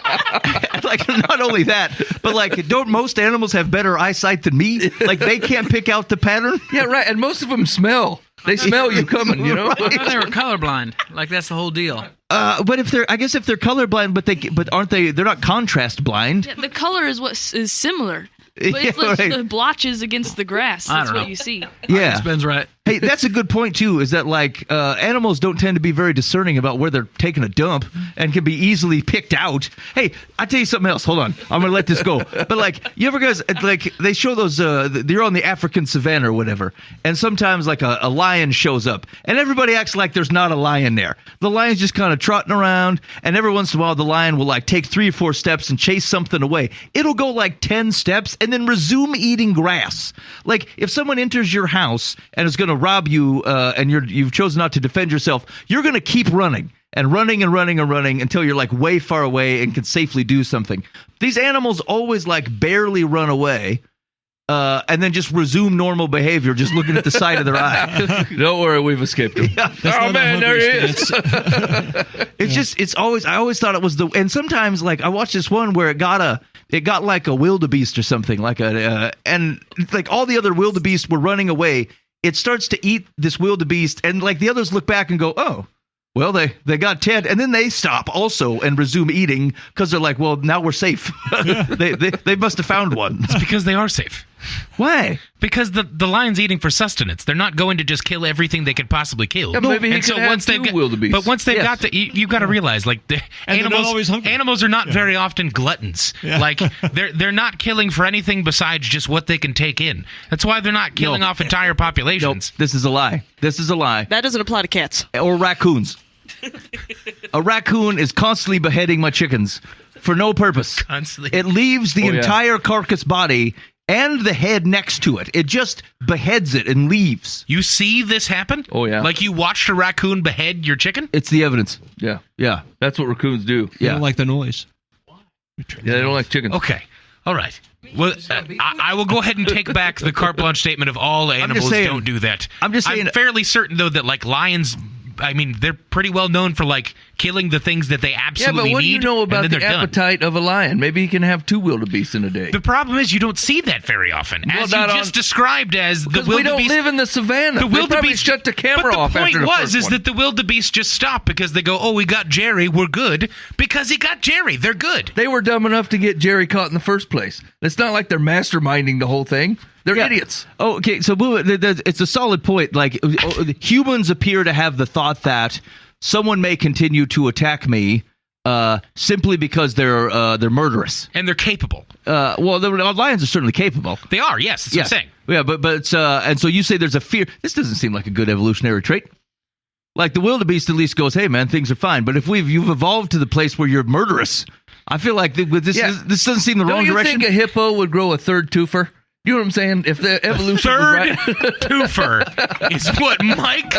like, not only that, but like, don't most animals have better eyesight than me? Like, they can't pick out the pattern. Yeah, right. And most of them smell. They smell you coming, Right. They were colorblind. Like that's the whole deal. But if they're colorblind, but aren't they? They're not contrast blind. Yeah, the color is what is similar. But it's like the blotches against the grass. That's what you see. Yeah, Ben's right. Hey, that's a good point too. Is that like animals don't tend to be very discerning about where they're taking a dump and can be easily picked out. Hey, I tell you something else. Hold on, I'm gonna let this go. But like, you ever guys like they show those? They're on the African savannah or whatever, and sometimes like a lion shows up, and everybody acts like there's not a lion there. The lion's just kind of trotting around, and every once in a while the lion will like take 3 or 4 steps and chase something away. It'll go like 10 steps and then resume eating grass. Like if someone enters your house and is going to rob you, and you've chosen not to defend yourself, you're going to keep running and running and running and running until you're like way far away and can safely do something. These animals always like barely run away. And then just resume normal behavior, just looking at the side of their eye. Don't worry, we've escaped him. Yeah. Oh man, there he is. I always thought it was and sometimes like I watched this one where it got like a wildebeest or something, like and like all the other wildebeest were running away. It starts to eat this wildebeest, and like the others look back and go, oh, well, they got Ted, and then they stop also and resume eating because they're like, well, now we're safe. they must have found one. It's because they are safe. Why? Because the lion's eating for sustenance. They're not going to just kill everything they could possibly kill. Yeah, maybe he could have 2 wildebeest. But once they've got you've got to realize, like the animals are not very often gluttons. Yeah. Like they're not killing for anything besides just what they can take in. That's why they're not killing off entire populations. Nope. This is a lie. This is a lie. That doesn't apply to cats or raccoons. A raccoon is constantly beheading my chickens for no purpose. Constantly. It leaves the entire carcass body and the head next to it. It just beheads it and leaves. You see this happen? Oh, yeah. Like you watched a raccoon behead your chicken? It's the evidence. Yeah. Yeah. That's what raccoons do. They Yeah. don't like the noise. Yeah, they don't like chickens. Okay. All right. Well, I will go ahead and take back the carte blanche statement of all animals saying- don't do that. I'm just saying- I'm fairly certain, though, that, like, lions, I mean, they're pretty well known for, like, killing the things that they Yeah, absolutely but what do need. you know and about then the they're done. appetite of a lion? Maybe he can have 2 wildebeest in a day. The problem is you don't see that very often. As you not just on- described as the Because we don't wildebeest. live in the savannah. The They probably wildebeest shut the camera but off the point after the was first is one. that the wildebeest just stopped because they go, oh, we got Jerry, we're good, because he got Jerry, they're good. They were dumb enough to get Jerry caught in the first place. It's not like they're masterminding the whole thing. They're idiots. Oh, okay. So it's a solid point. Like humans appear to have the thought that someone may continue to attack me simply because they're murderous. And they're capable. Well, the lions are certainly capable. They are, yes, that's what I'm saying. Yeah, but and so you say there's a fear. This doesn't seem like a good evolutionary trait. Like the wildebeest at least goes, hey man, things are fine. But if you've evolved to the place where you're murderous, I feel like this doesn't seem the Don't wrong you direction. think a hippo would grow a third toofer? You know what I'm saying? If the evolution was Third right. twofer is what Mike,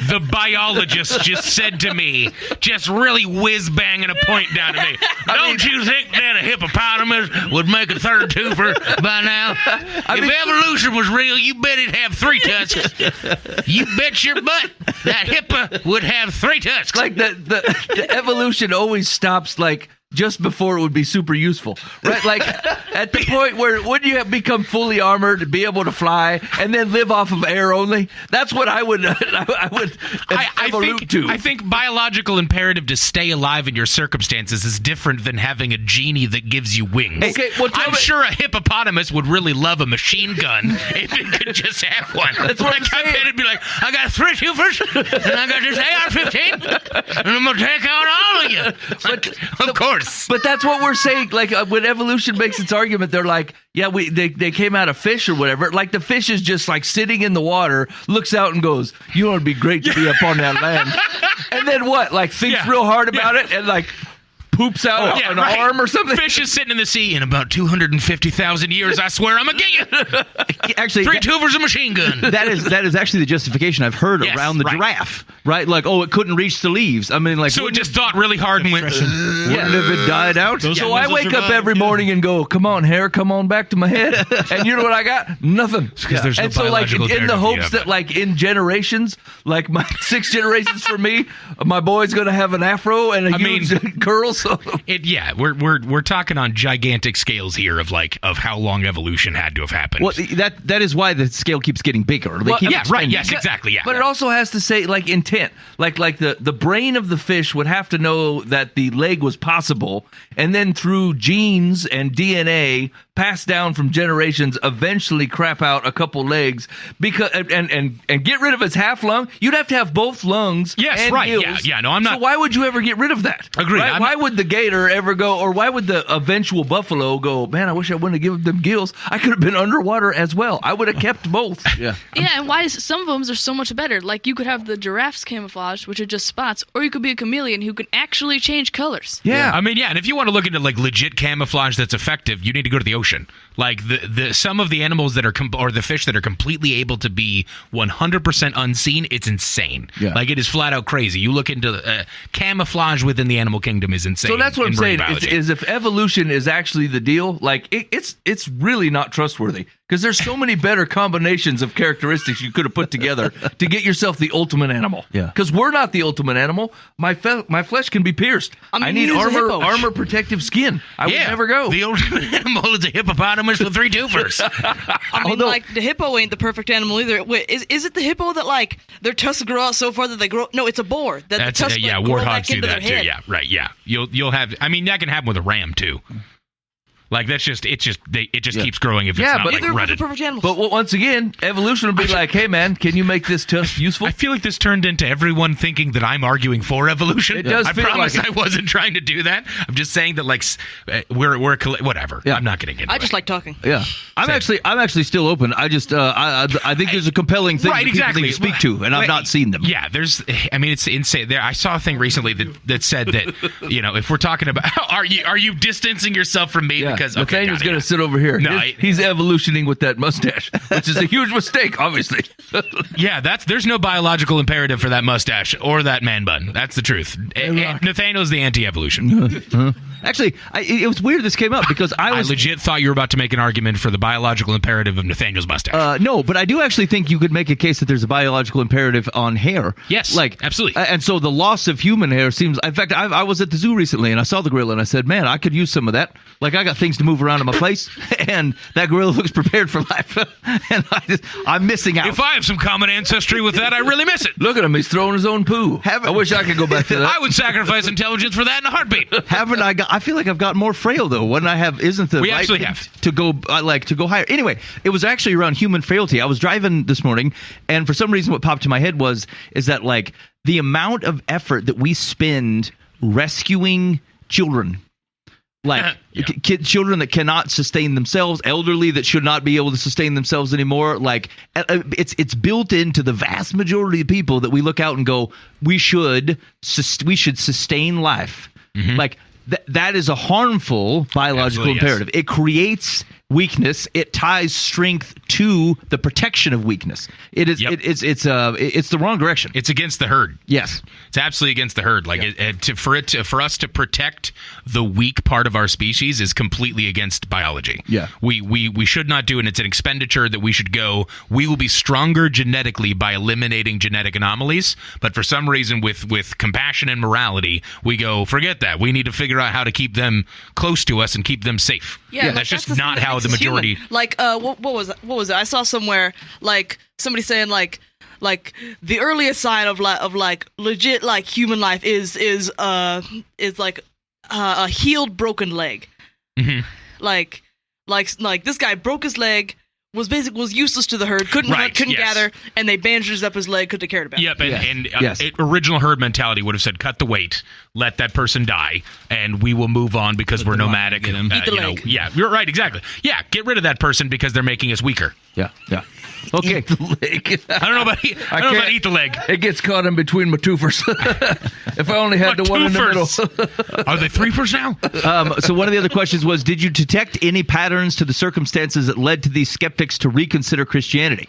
the biologist, just said to me, just really whiz-banging a point down to me. Don't you think that a hippopotamus would make a third toofer by now? If evolution was real, you bet it'd have 3 tusks. You bet your butt that hippo would have 3 tusks. Like the evolution always stops like just before it would be super useful, right? Like at the point where when you have become fully armored, be able to fly, and then live off of air only. That's what I would evolve to. I think biological imperative to stay alive in your circumstances is different than having a genie that gives you wings. Okay, well, tell I'm me- sure a hippopotamus would really love a machine gun if it could just have one. That's what I'm like, I saying. bet it'd be like, I got 3 toofers, and I got this AR-15, and I'm gonna take out all of you. Like, of course. But that's what we're saying. Like when evolution makes its argument, they're like, yeah, they came out of fish or whatever. Like the fish is just like sitting in the water, looks out and goes, you know, it'd be great to be up on that land. And then what? Like thinks real hard about it and like poops out an arm or something. Fish is sitting in the sea in about 250,000 years. I swear I'm gonna get you. Actually, 3 toofers, a machine gun. that is actually the justification I've heard around the giraffe, right? Like, oh, it couldn't reach the leaves. I mean, like, So it just thought really hard and went. wouldn't have it died out? So I wake up every morning and go, come on, hair, come on back to my head. And you know what I got? Nothing. Because there's no And so like biological in the narrative hopes yet, that but- like in generations, like my 6 generations for me, my boy's going to have an afro and a huge curl. So We're talking on gigantic scales here of how long evolution had to have happened. Well, that is why the scale keeps getting bigger. They keep expanding. Yes, exactly, yeah. But it also has to say like intent. Like the brain of the fish would have to know that the leg was possible, and then through genes and DNA passed down from generations, eventually crap out a couple legs because and get rid of its half lung. You'd have to have both lungs. Yes, and right. gills. Yeah, no, I'm not. So why would you ever get rid of that? Agreed. Right? Why would the gator ever go, or why would the eventual buffalo go, man, I wish I wouldn't have given them gills. I could have been underwater as well. I would have kept both. Yeah. Yeah, and why is some of them are so much better? Like you could have the giraffes camouflage, which are just spots, or you could be a chameleon who can actually change colors. Yeah. I mean, yeah, and if you want to look into like legit camouflage that's effective, you need to go to the ocean. Like the some of the animals that are or the fish that are completely able to be 100% unseen, it's insane. Yeah. Like it is flat out crazy. You look into camouflage within the animal kingdom is insane. So that's what I'm in marine saying biology. is if evolution is actually the deal, like it's really not trustworthy because there's so many better combinations of characteristics you could have put together to get yourself the ultimate animal. Yeah. Because we're not the ultimate animal. My flesh can be pierced. I mean, I need neither is a hippo. armor protective skin. I would never go. The ultimate animal is a hippopotamus with 3 toofers. I mean, like the hippo ain't the perfect animal either. Wait, is it the hippo that like their tusks grow out so far that they grow? No, it's a boar. That That's the tusks grow warthogs back do into that their too. head. Yeah, right. Yeah, you'll have. I mean, that can happen with a ram too. Like that's just it just keeps growing if it's not but like They're the rutted. perfect animals. But once again, evolution will be like, hey man, can you make this test useful? I feel like this turned into everyone thinking that I'm arguing for evolution. It does I feel promise like I wasn't trying to do that. I'm just saying that like we're whatever. Yeah. I'm not getting into I it. just like talking. Yeah, I'm actually still open. I just I think there's a compelling thing Right, that people exactly. need to speak to, and I've not seen them. Yeah, it's insane. I saw a thing recently that said that if we're talking about are you distancing yourself from me because Nathaniel's going to sit over here. No, he's evolutioning with that mustache, which is a huge mistake, obviously. Yeah, there's no biological imperative for that mustache or that man bun. That's the truth. Nathaniel's the anti-evolution. Actually, it was weird this came up because I legit thought you were about to make an argument for the biological imperative of Nathaniel's mustache. No, but I do actually think you could make a case that there's a biological imperative on hair. Yes, absolutely. And so the loss of human hair seems. In fact, I was at the zoo recently and I saw the gorilla and I said, "Man, I could use some of that. Like I got things to move around in my place, and that gorilla looks prepared for life, and I'm missing out." If I have some common ancestry with that, I really miss it. Look at him; he's throwing his own poo. I wish I could go back to that. I would sacrifice intelligence for that in a heartbeat. Haven't I got? I feel like I've gotten more frail though. What I have isn't the We right actually have to go to go higher. Anyway, it was actually around human frailty. I was driving this morning, and for some reason, what popped to my head is that like the amount of effort that we spend rescuing children. Like children that cannot sustain themselves, elderly that should not be able to sustain themselves anymore. Like it's built into the vast majority of people that we look out and go, we should sustain life. Mm-hmm. Like that is a harmful biological imperative. Yes. It creates weakness. It ties strength to the protection of weakness. It is. Yep. It's the wrong direction. It's against the herd. Yes, it's absolutely against the herd. Like for us to protect the weak part of our species is completely against biology. Yeah, we should not do it. And it's an expenditure that we should go. We will be stronger genetically by eliminating genetic anomalies. But for some reason, with compassion and morality, we go forget that. We need to figure out how to keep them close to us and keep them safe. Yeah, that's just not how the majority. Human. Like, what was it? I saw somewhere like somebody saying like the earliest sign of legit like human life is like a healed broken leg. Mm-hmm. Like this guy broke his leg. Was useless to the herd, couldn't hunt, couldn't gather, and they bandaged up his leg because they cared about it. Yep, and original herd mentality would have said, cut the weight, let that person die, and we will move on because we're nomadic. Eat the leg. Yeah, you're right, exactly. Yeah, get rid of that person because they're making us weaker. Yeah. Okay. Eat the leg. I don't know about eat the leg. It gets caught in between my twofers. If I only had the one in the middle. Are they threefers now? So one of the other questions was, did you detect any patterns to the circumstances that led to these skeptics to reconsider Christianity?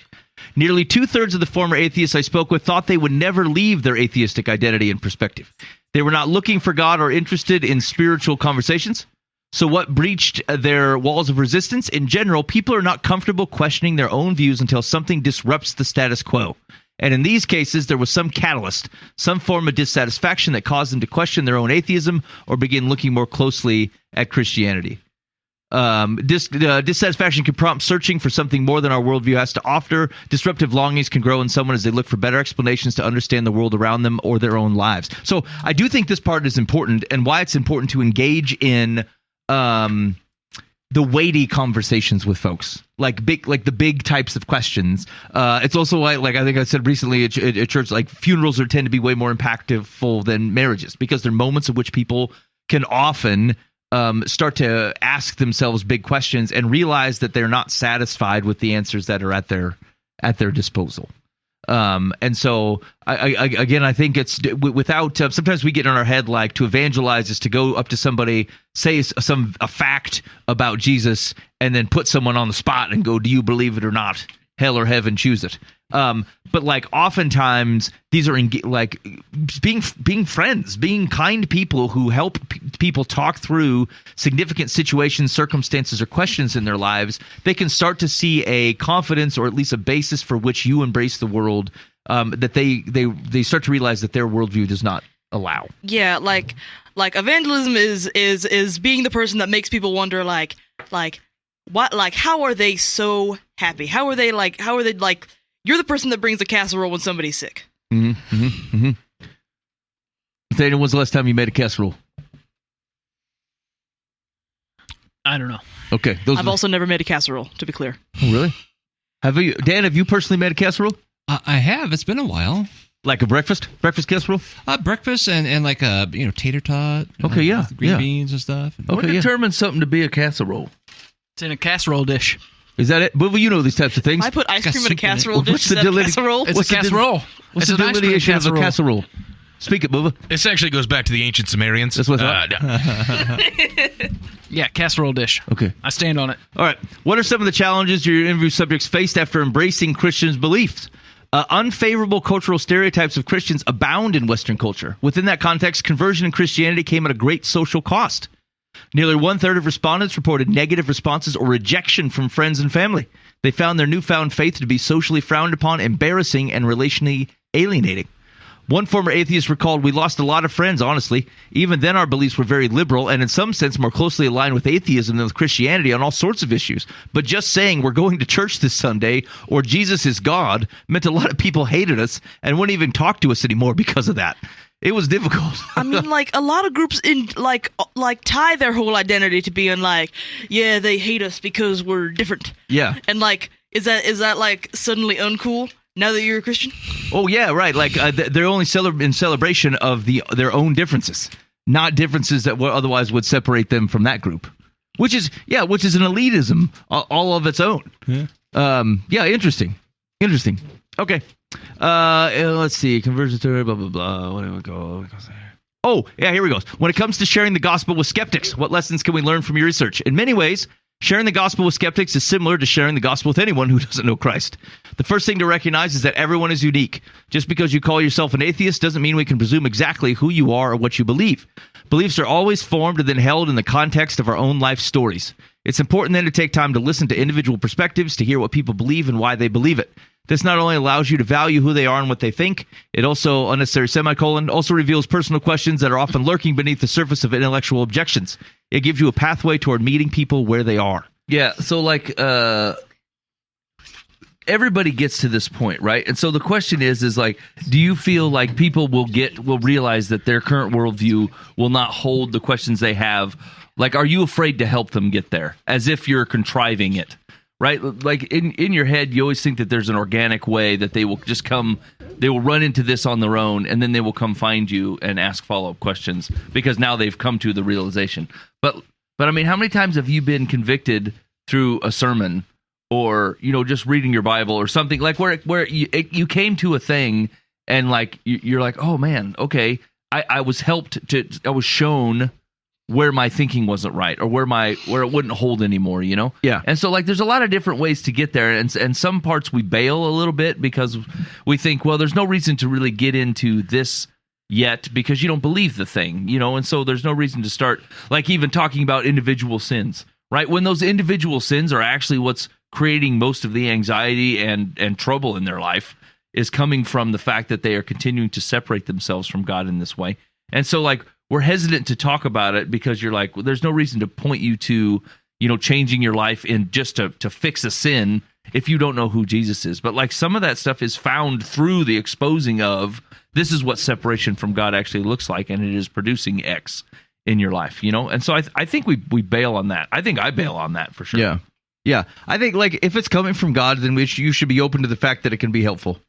Nearly 2/3 of the former atheists I spoke with thought they would never leave their atheistic identity and perspective. They were not looking for God or interested in spiritual conversations. So what breached their walls of resistance? In general, people are not comfortable questioning their own views until something disrupts the status quo. And in these cases, there was some catalyst, some form of dissatisfaction that caused them to question their own atheism or begin looking more closely at Christianity. Dissatisfaction can prompt searching for something more than our worldview has to offer. Disruptive longings can grow in someone as they look for better explanations to understand the world around them or their own lives. So I do think this part is important, and why it's important to engage in the weighty conversations with folks, like the big types of questions. It's also like I think I said recently at church, like funerals tend to be way more impactful than marriages because they're moments in which people can often start to ask themselves big questions and realize that they're not satisfied with the answers that are at their disposal. And so I think it's without sometimes we get in our head like to evangelize is to go up to somebody, say a fact about Jesus, and then put someone on the spot and go, do you believe it or not? Hell or heaven, choose it. But like oftentimes these are like being friends, being kind people who help people talk through significant situations, circumstances, or questions in their lives. They can start to see a confidence or at least a basis for which you embrace the world that they start to realize that their worldview does not allow. Yeah, like evangelism is being the person that makes people wonder like what, like, how are they so happy? How are they you're the person that brings a casserole when somebody's sick. Nathaniel, when's the last time you made a casserole? I don't know. Okay. Those I've also never made a casserole, to be clear. Oh, really? Dan, have you personally made a casserole? I have. It's been a while. Like a breakfast casserole? Breakfast and like a tater tot. Okay, yeah, with green yeah. beans and stuff. What determines something to be a casserole? It's in a casserole dish. Is that it? Well, you know these types of things. I put ice cream in a soup in it. casserole dish. What's the Is that a deli- casserole? It's a casserole. What's It's the an ice cream delineation of a casserole. casserole? Speak it, Bubba. This actually goes back to the ancient Sumerians. That's what I thought. Yeah, casserole dish. Okay. I stand on it. All right. What are some of the challenges your interview subjects faced after embracing Christians' beliefs? Unfavorable cultural stereotypes of Christians abound in Western culture. Within that context, conversion in Christianity came at a great social cost. Nearly 1/3 of respondents reported negative responses or rejection from friends and family. They found their newfound faith to be socially frowned upon, embarrassing, and relationally alienating. One former atheist recalled, "We lost a lot of friends, honestly. Even then, our beliefs were very liberal and in some sense more closely aligned with atheism than with Christianity on all sorts of issues. But just saying we're going to church this Sunday or Jesus is God meant a lot of people hated us and wouldn't even talk to us anymore because of that. It was difficult." I mean, like, a lot of groups in like tie their whole identity to being like, yeah, they hate us because we're different. Yeah. And like, is that like suddenly uncool now that you're a Christian? Oh, yeah, right. Like they're only in celebration of their own differences, not differences that otherwise would separate them from that group, which is an elitism all of its own. Yeah. Interesting. Okay. Let's see. Conversion story, blah, blah, blah. What do we go? Oh, yeah, here we go. When it comes to sharing the gospel with skeptics, what lessons can we learn from your research? In many ways, sharing the gospel with skeptics is similar to sharing the gospel with anyone who doesn't know Christ. The first thing to recognize is that everyone is unique. Just because you call yourself an atheist doesn't mean we can presume exactly who you are or what you believe. Beliefs are always formed and then held in the context of our own life stories. It's important then to take time to listen to individual perspectives, to hear what people believe and why they believe it. This not only allows you to value who they are and what they think, it also, unnecessary semicolon, also reveals personal questions that are often lurking beneath the surface of intellectual objections. It gives you a pathway toward meeting people where they are. Yeah, so like everybody gets to this point, right? And so the question is like, do you feel like people will realize that their current worldview will not hold the questions they have? Like, are you afraid to help them get there, as if you're contriving it? Right? Like in your head, you always think that there's an organic way that they will just come, they will run into this on their own, and then they will come find you and ask follow-up questions because now they've come to the realization. But I mean, how many times have you been convicted through a sermon or, just reading your Bible or something like where you came to a thing and like you're like, oh man, okay, I was I was shown where my thinking wasn't right or where it wouldn't hold anymore, Yeah. And so like there's a lot of different ways to get there, and some parts we bail a little bit because we think, well, there's no reason to really get into this yet because you don't believe the thing, and so there's no reason to start like even talking about individual sins, right? When those individual sins are actually what's creating most of the anxiety and trouble in their life is coming from the fact that they are continuing to separate themselves from God in this way. And so like we're hesitant to talk about it because you're like, well, there's no reason to point you to, changing your life in just to fix a sin if you don't know who Jesus is. But like some of that stuff is found through the exposing of this is what separation from God actually looks like, and it is producing X in your life, And so I think we bail on that. I think I bail on that for sure. Yeah. Yeah. I think like if it's coming from God, then you should be open to the fact that it can be helpful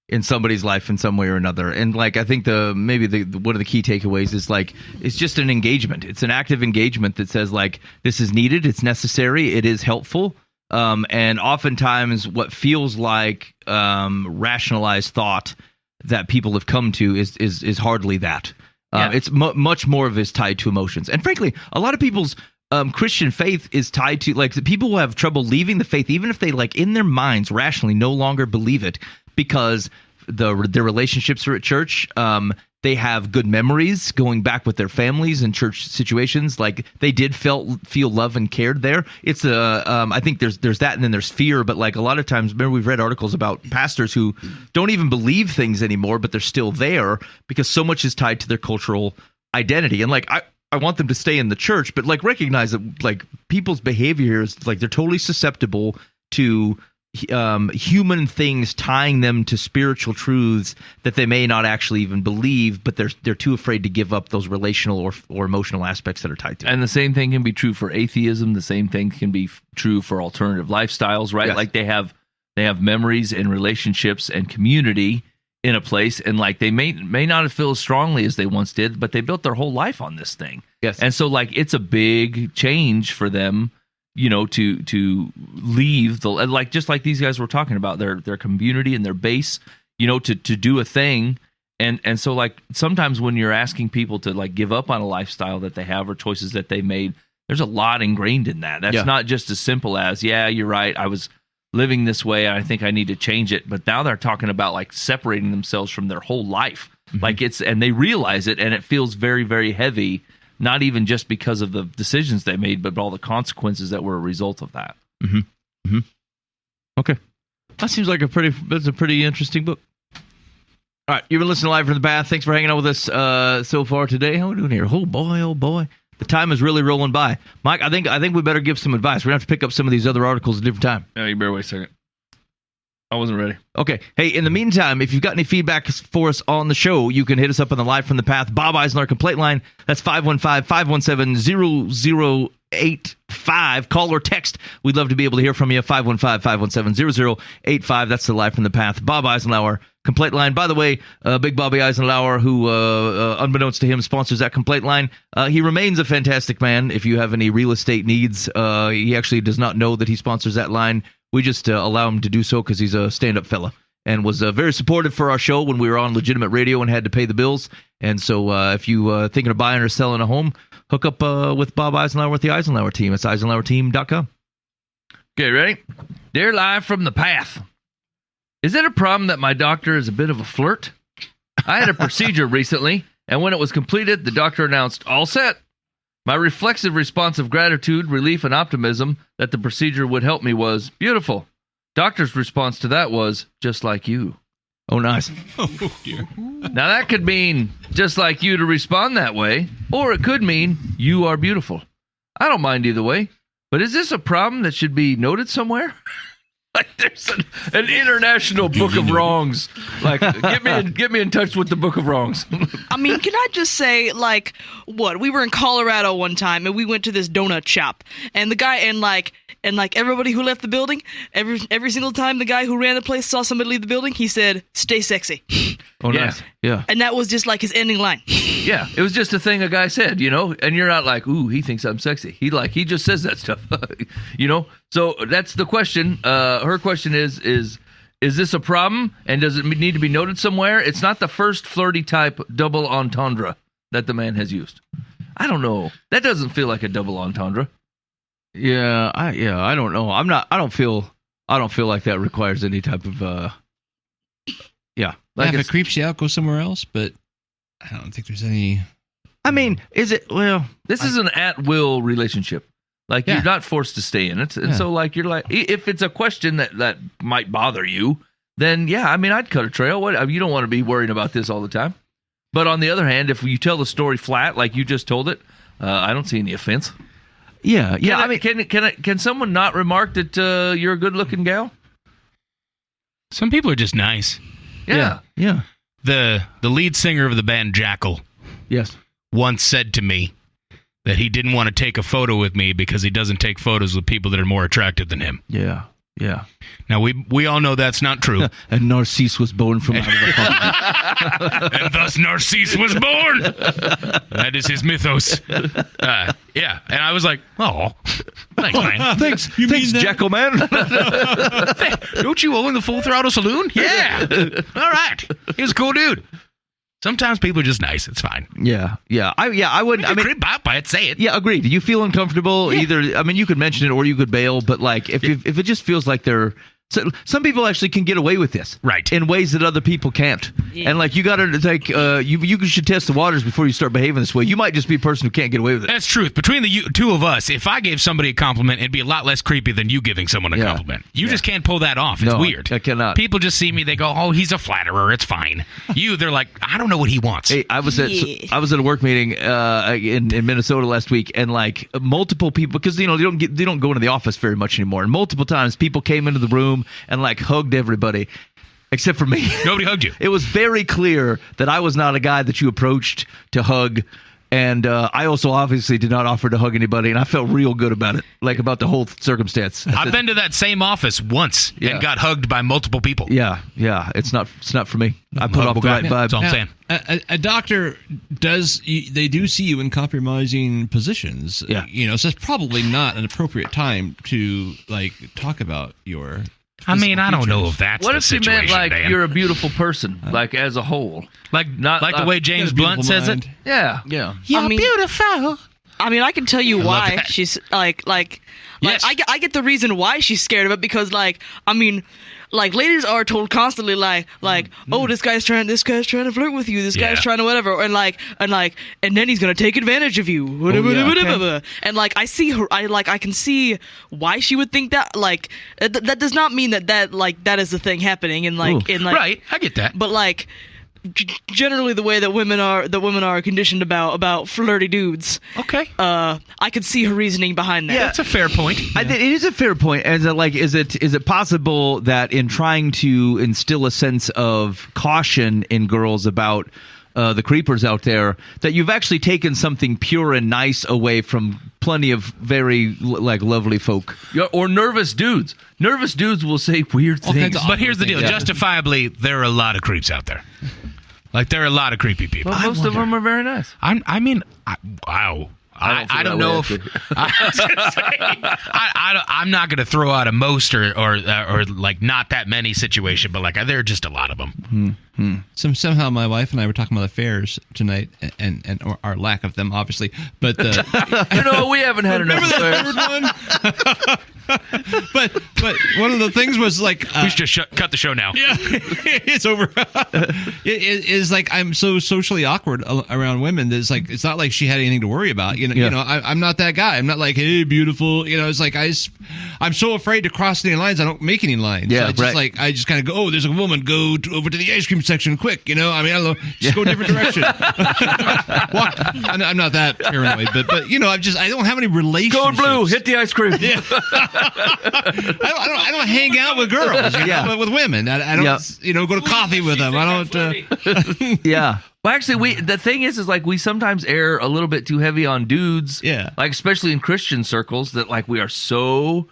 in somebody's life in some way or another. And like I think one of the key takeaways is like it's just an engagement. It's an active engagement that says like this is needed, it's necessary, it is helpful. And oftentimes what feels like rationalized thought that people have come to is hardly that. It's much more of it is tied to emotions. And frankly, a lot of people's Christian faith is tied to like the people who have trouble leaving the faith, even if they like in their minds rationally no longer believe it, because their relationships are at church. They have good memories going back with their families in church situations. Like they did feel love and cared there. It's I think there's that, and then there's fear. But like a lot of times, remember we've read articles about pastors who don't even believe things anymore, but they're still there because so much is tied to their cultural identity. And like I want them to stay in the church, but like recognize that like people's behavior is like they're totally susceptible to human things, tying them to spiritual truths that they may not actually even believe, but they're too afraid to give up those relational or emotional aspects that are tied to it. And the same thing can be true for atheism. The same thing can be true for alternative lifestyles, right? Yes. Like they have memories and relationships and community in a place, and like they may not feel as strongly as they once did, but they built their whole life on this thing. Yes. And so like it's a big change for them, to leave just like these guys were talking about their community and their base, to do a thing. And so like sometimes when you're asking people to like give up on a lifestyle that they have or choices that they made, there's a lot ingrained in that. That's not just as simple as, yeah, you're right, I was living this way, I think I need to change it. But now they're talking about like separating themselves from their whole life. Like and they realize it, and it feels very, very heavy, not even just because of the decisions they made, but all the consequences that were a result of that. Okay. That seems like that's a pretty interesting book. All right, you've been listening live from the bath. Thanks for hanging out with us so far today. How are we doing here? Oh boy. The time is really rolling by. Mike, I think we better give some advice. We're going to have to pick up some of these other articles at a different time. Yeah, you better wait a second. I wasn't ready. Okay. Hey, in the meantime, if you've got any feedback for us on the show, you can hit us up on the Live from the Path Bob Eisenhower complaint line. That's 515-517-0085. Call or text. We'd love to be able to hear from you. 515-517-0085. That's the Live from the Path Bob Eisenhower complaint line. By the way, Big Bobby Eisenhower, who unbeknownst to him sponsors that complaint line, he remains a fantastic man. If you have any real estate needs, he actually does not know that he sponsors that line. We just allow him to do so because he's a stand-up fella and was very supportive for our show when we were on legitimate radio and had to pay the bills. And so if you thinking of buying or selling a home, hook up with Bob Eisenhower with the Eisenhower team. It's eisenhowerteam.com. Okay, ready? Dear Live from the Path. Is it a problem that my doctor is a bit of a flirt? I had a procedure recently, and when it was completed, the doctor announced, all set. My reflexive response of gratitude, relief, and optimism that the procedure would help me was, beautiful. Doctor's response to that was, just like you. Oh, nice. Oh, dear. Now that could mean just like you to respond that way, or it could mean you are beautiful. I don't mind either way, but is this a problem that should be noted somewhere? Like there's an international book of wrongs. Like get me in touch with the book of wrongs. I mean, can I just say, like, what? We were in Colorado one time, and we went to this donut shop, and the guy, and everybody who left the building, every single time the guy who ran the place saw somebody leave the building, he said, "Stay sexy." Oh, Yeah. nice. Yeah. And that was just like his ending line. Yeah, it was just a thing a guy said, and you're not like, ooh, he thinks I'm sexy. He just says that stuff, So that's the question. Her question is this a problem, and does it need to be noted somewhere? It's not the first flirty type double entendre that the man has used. I don't know. That doesn't feel like a double entendre. Yeah, I don't know. I don't feel like that requires any type of Like if it creeps you out, go somewhere else. But I don't think there's any. I mean, is it? Well, This is an at-will relationship. Like, you're not forced to stay in it. And so, like, you're like, if it's a question that might bother you, then, yeah, I mean, I'd cut a trail. You don't want to be worrying about this all the time. But on the other hand, if you tell the story flat, like you just told it, I don't see any offense. Yeah. I mean, can someone not remark that you're a good-looking gal? Some people are just nice. Yeah. The lead singer of the band Jackal Yes. once said to me that he didn't want to take a photo with me because he doesn't take photos with people that are more attractive than him. Yeah. Now, we all know that's not true. And Narcisse was born from out of the pond. And thus Narcisse was born. That is his mythos. Yeah. And I was like, oh, thanks, man. Thanks, Jackal man. Don't you own the Full Throttle Saloon? Yeah. All right. He was a cool dude. Sometimes people are just nice. It's fine. Yeah. I wouldn't. I mean, creep out by it, say it. yeah, agreed. Do you feel uncomfortable? Either. I mean, you could mention it or you could bail. But like, if it just feels like they're. So some people actually can get away with this, Right. in ways that other people can't. Yeah. And like, you got to like, you should test the waters before you start behaving this way. You might just be a person who can't get away with it. That's truth. Between the two of us, if I gave somebody a compliment, it'd be a lot less creepy than you giving someone a compliment. You just can't pull that off. It's No, weird. I cannot. People just see me, they go, oh, he's a flatterer. It's fine. They're like, I don't know what he wants. Hey, I was at a work meeting in Minnesota last week, and like multiple people, because they don't go into the office very much anymore, and multiple times people came into the room room and like hugged everybody, except for me. Nobody hugged you. It was very clear that I was not a guy that you approached to hug. And I also obviously did not offer to hug anybody, and I felt real good about it, like about the whole circumstance. I've been to that same office once and got hugged by multiple people. Yeah, it's not for me. I put off the right vibe. That's all I'm saying. A doctor they do see you in compromising positions. Yeah. So it's probably not an appropriate time to like talk about your. I mean, I don't know if that's What the if she situation, meant like Dan. you're a beautiful person, like as a whole? like not the way James Blunt says it. Yeah. You're beautiful. I mean, I can tell you why that. she's like Yes. I get the reason why she's scared of it, because like, I mean, like ladies are told constantly like oh, this guy's trying to flirt with you, this guy's trying to whatever, and then he's gonna take advantage of you, whatever. And like I see her, I can see why she would think that. Like that does not mean that is the thing happening, and like Right, I get that. but like generally the way that women are conditioned about flirty dudes. Okay. I could see her reasoning behind that. Yeah. That's a fair point. I think it is a fair point. Is it possible that in trying to instill a sense of caution in girls about the creepers out there, that you've actually taken something pure and nice away from plenty of very like lovely folk? Yeah, or nervous dudes. Nervous dudes will say weird things. But here's the deal. Yeah. Justifiably, there are a lot of creeps out there. Like, there are a lot of creepy people. But most of them are very nice. Wow. I feel don't that know way, if I was gonna say, I'm not going to throw out a most or like not that many situation, but like there are just a lot of them. Somehow my wife and I were talking about affairs tonight, and or our lack of them, obviously. But We haven't had enough affairs. but one of the things was like We should just cut the show now. yeah, it's over. It is like I'm so socially awkward around women that it's not like she had anything to worry about. I'm not that guy. I'm not like, hey, beautiful. It's like I'm so afraid to cross any lines. I don't make any lines. Yeah, So I just kind of go, oh, there's a woman. Go over to the ice cream section quick. I don't know. Just go a different direction. I'm not that paranoid, but I don't have any relationships. Code blue, hit the ice cream. Yeah. I don't hang out with girls. But with women. I don't go to coffee with them. I don't. Yeah. Well, actually, the thing is like we sometimes err a little bit too heavy on dudes. Yeah. Like especially in Christian circles, that like we are so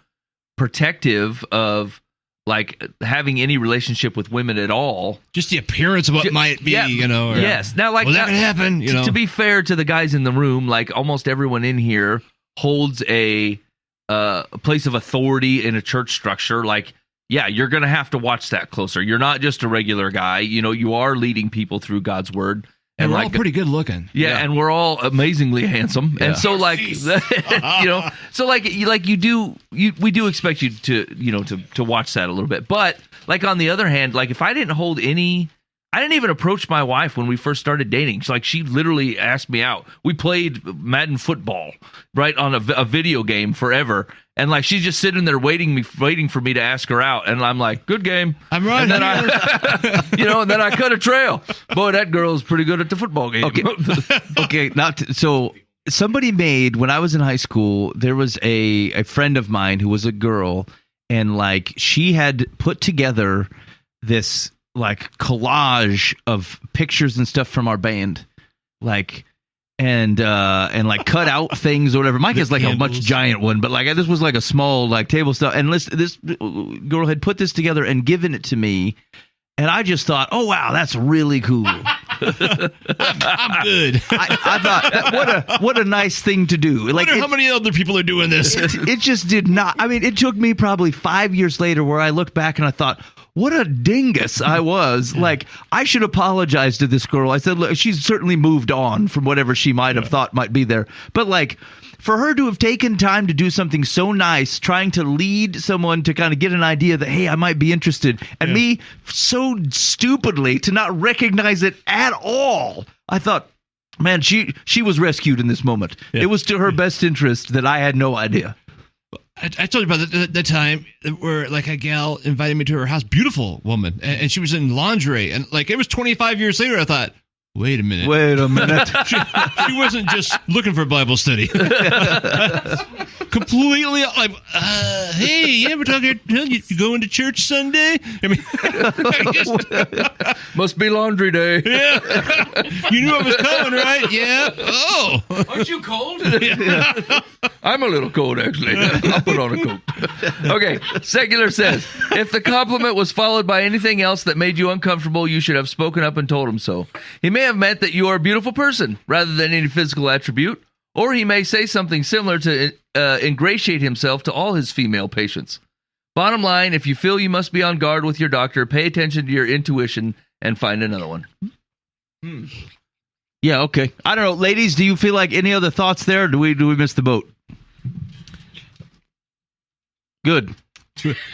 protective of like having any relationship with women at all. Just the appearance of what might be, Yeah. Or, Yes. Now, like that could happen. To be fair to the guys in the room, like almost everyone in here holds a place of authority in a church structure. Like, yeah, you're going to have to watch that closer. You're not just a regular guy. You are leading people through God's word. And we're like, all pretty good looking. Yeah, and we're all amazingly handsome. And so like so like we do expect you to watch that a little bit. But like on the other hand, like if I didn't even approach my wife when we first started dating. She literally asked me out. We played Madden football, right, on a video game forever. And like she's just sitting there waiting for me to ask her out, and I'm like, "Good game." I'm right. And then and then I cut a trail. Boy, that girl is pretty good at the football game. Okay. So somebody made, when I was in high school, there was a friend of mine who was a girl, and like she had put together this like collage of pictures and stuff from our band, like. And like cut out things or whatever. Mike has like a much giant one, but like this was like a small like table stuff. And this girl had put this together and given it to me, and I just thought, oh wow, that's really cool. I'm good. I thought what a nice thing to do. Like, how many other people are doing this? It just did not. I mean, it took me probably 5 years later where I looked back and I thought, what a dingus I was. Like, I should apologize to this girl. I said, look, she's certainly moved on from whatever she might have thought might be there. But like, for her to have taken time to do something so nice, trying to lead someone to kind of get an idea that, hey, I might be interested, and me so stupidly to not recognize it at all, I thought, man, she was rescued in this moment. Yeah. It was to her best interest that I had no idea. I told you about the time where like a gal invited me to her house, beautiful woman, and she was in lingerie, and like it was 25 years later. I thought, Wait a minute. Wait a minute. She wasn't just looking for Bible study. Completely like, hey, you ever talk? You going to church Sunday? I mean, Must be laundry day. yeah. You knew I was coming, right? Yeah. Oh, Aren't you cold? I'm a little cold, actually. I'll put on a coat. Okay, Secular says, if the compliment was followed by anything else that made you uncomfortable, you should have spoken up and told him so. He may have meant that you are a beautiful person rather than any physical attribute, or he may say something similar to ingratiate himself to all his female patients. Bottom line, if you feel you must be on guard with your doctor, pay attention to your intuition and find another one. Yeah, okay. I don't know. Ladies, do you feel like any other thoughts there, or do we miss the boat? Good.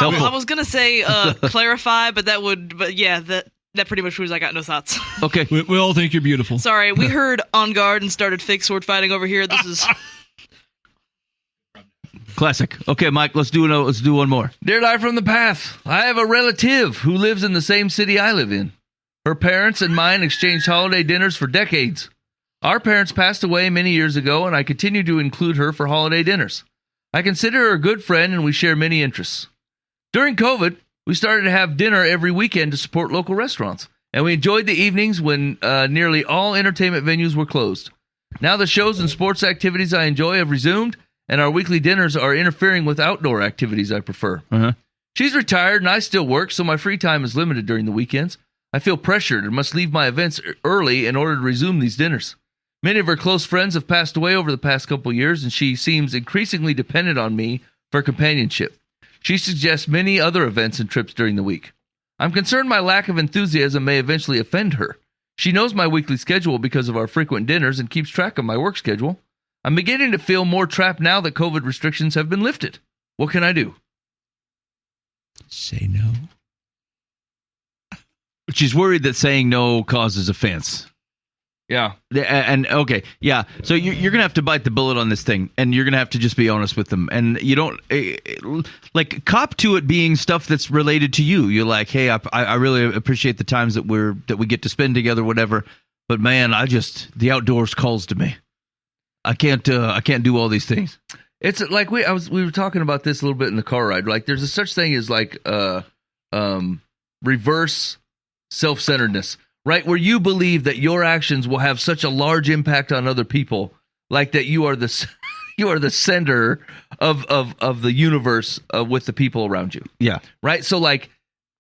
I was gonna say clarify, but that pretty much proves I got no thoughts. Okay. we all think you're beautiful. Sorry, we heard on guard and started fake sword fighting over here. This is Classic. Okay, Mike, let's do one more. Dear Life from the Path, I have a relative who lives in the same city I live in. Her parents and mine exchanged holiday dinners for decades. Our parents passed away many years ago, and I continue to include her for holiday dinners. I consider her a good friend, and we share many interests. During COVID, we started to have dinner every weekend to support local restaurants, and we enjoyed the evenings when nearly all entertainment venues were closed. Now the shows and sports activities I enjoy have resumed, and our weekly dinners are interfering with outdoor activities I prefer. Uh-huh. She's retired, and I still work, so my free time is limited during the weekends. I feel pressured and must leave my events early in order to resume these dinners. Many of her close friends have passed away over the past couple years, and she seems increasingly dependent on me for companionship. She suggests many other events and trips during the week. I'm concerned my lack of enthusiasm may eventually offend her. She knows my weekly schedule because of our frequent dinners and keeps track of my work schedule. I'm beginning to feel more trapped now that COVID restrictions have been lifted. What can I do? Say no. She's worried that saying no causes offense. Yeah. And okay, yeah. So you're gonna have to bite the bullet on this thing, and you're gonna have to just be honest with them. And you don't like cop to it being stuff that's related to you. You're like, hey, I really appreciate the times that we get to spend together, whatever. But man, the outdoors calls to me. I can't do all these things. It's like we were talking about this a little bit in the car ride. Like there's a such thing as like reverse self-centeredness. Right, where you believe that your actions will have such a large impact on other people, like that you are the center of the universe with the people around you. Yeah. Right. So like,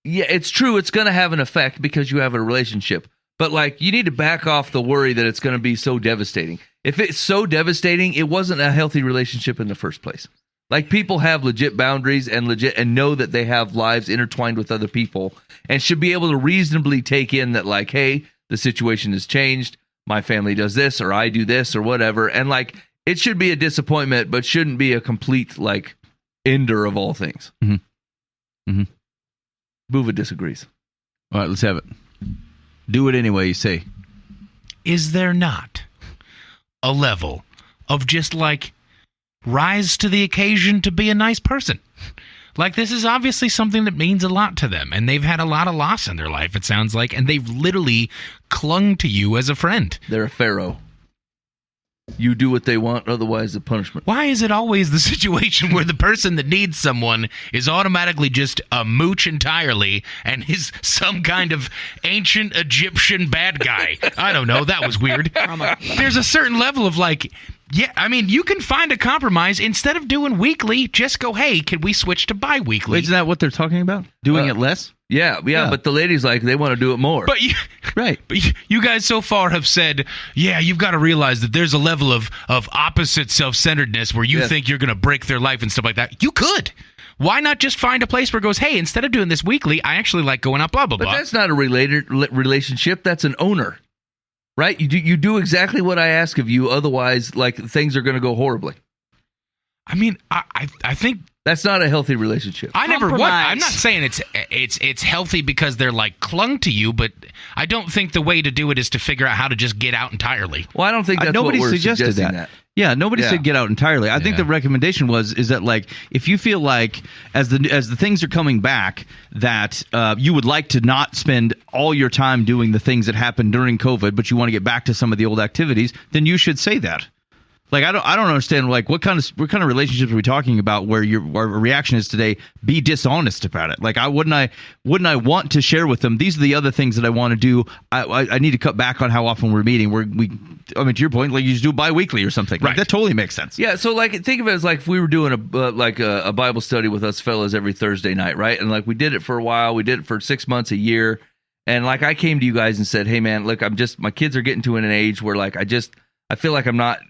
yeah, it's true. It's going to have an effect because you have a relationship. But like, you need to back off the worry that it's going to be so devastating. If it's so devastating, it wasn't a healthy relationship in the first place. Like people have legit boundaries and know that they have lives intertwined with other people and should be able to reasonably take in that like, hey, the situation has changed. My family does this or I do this or whatever. And like, it should be a disappointment, but shouldn't be a complete like ender of all things. Mm-hmm. Mm-hmm. Buva disagrees. All right, let's have it. Do it anyway, you say. Is there not a level of just like rise to the occasion to be a nice person? Like, this is obviously something that means a lot to them, and they've had a lot of loss in their life, it sounds like, and they've literally clung to you as a friend. They're a pharaoh. You do what they want, otherwise the punishment. Why is it always the situation where the person that needs someone is automatically just a mooch entirely and is some kind of ancient Egyptian bad guy? I don't know. That was weird. There's a certain level of like, yeah, I mean, you can find a compromise. Instead of doing weekly, just go, hey, can we switch to bi-weekly? Wait, isn't that what they're talking about? Doing it less? Yeah, but the ladies like they want to do it more. But you guys so far have said, yeah, you've got to realize that there's a level of opposite self-centeredness where you think you're going to break their life and stuff like that. You could. Why not just find a place where it goes, hey, instead of doing this weekly, I actually like going out, blah, blah, blah. But that's not a relationship. That's an owner, right? You do exactly what I ask of you. Otherwise, like things are going to go horribly. I mean, I think that's not a healthy relationship. I'm not saying it's healthy because they're like clung to you, but I don't think the way to do it is to figure out how to just get out entirely. Well, I don't think that's nobody what we're suggested suggesting that. Yeah, nobody Yeah. said get out entirely. I think the recommendation is that like if you feel like as the things are coming back that you would like to not spend all your time doing the things that happened during COVID, but you want to get back to some of the old activities, then you should say that. Like I don't understand like what kind of relationships are we talking about where our reaction is today be dishonest about it. Like wouldn't I want to share with them these are the other things that I want to do. I need to cut back on how often we're meeting. I mean to your point, like you just do bi-weekly or something. Like, that totally makes sense. Yeah, so like think of it as like if we were doing a Bible study with us fellas every Thursday night, right? And like we did it for a while, we did it for 6 months, a year, and like I came to you guys and said, "Hey man, look, my kids are getting to an age where like I feel like I'm not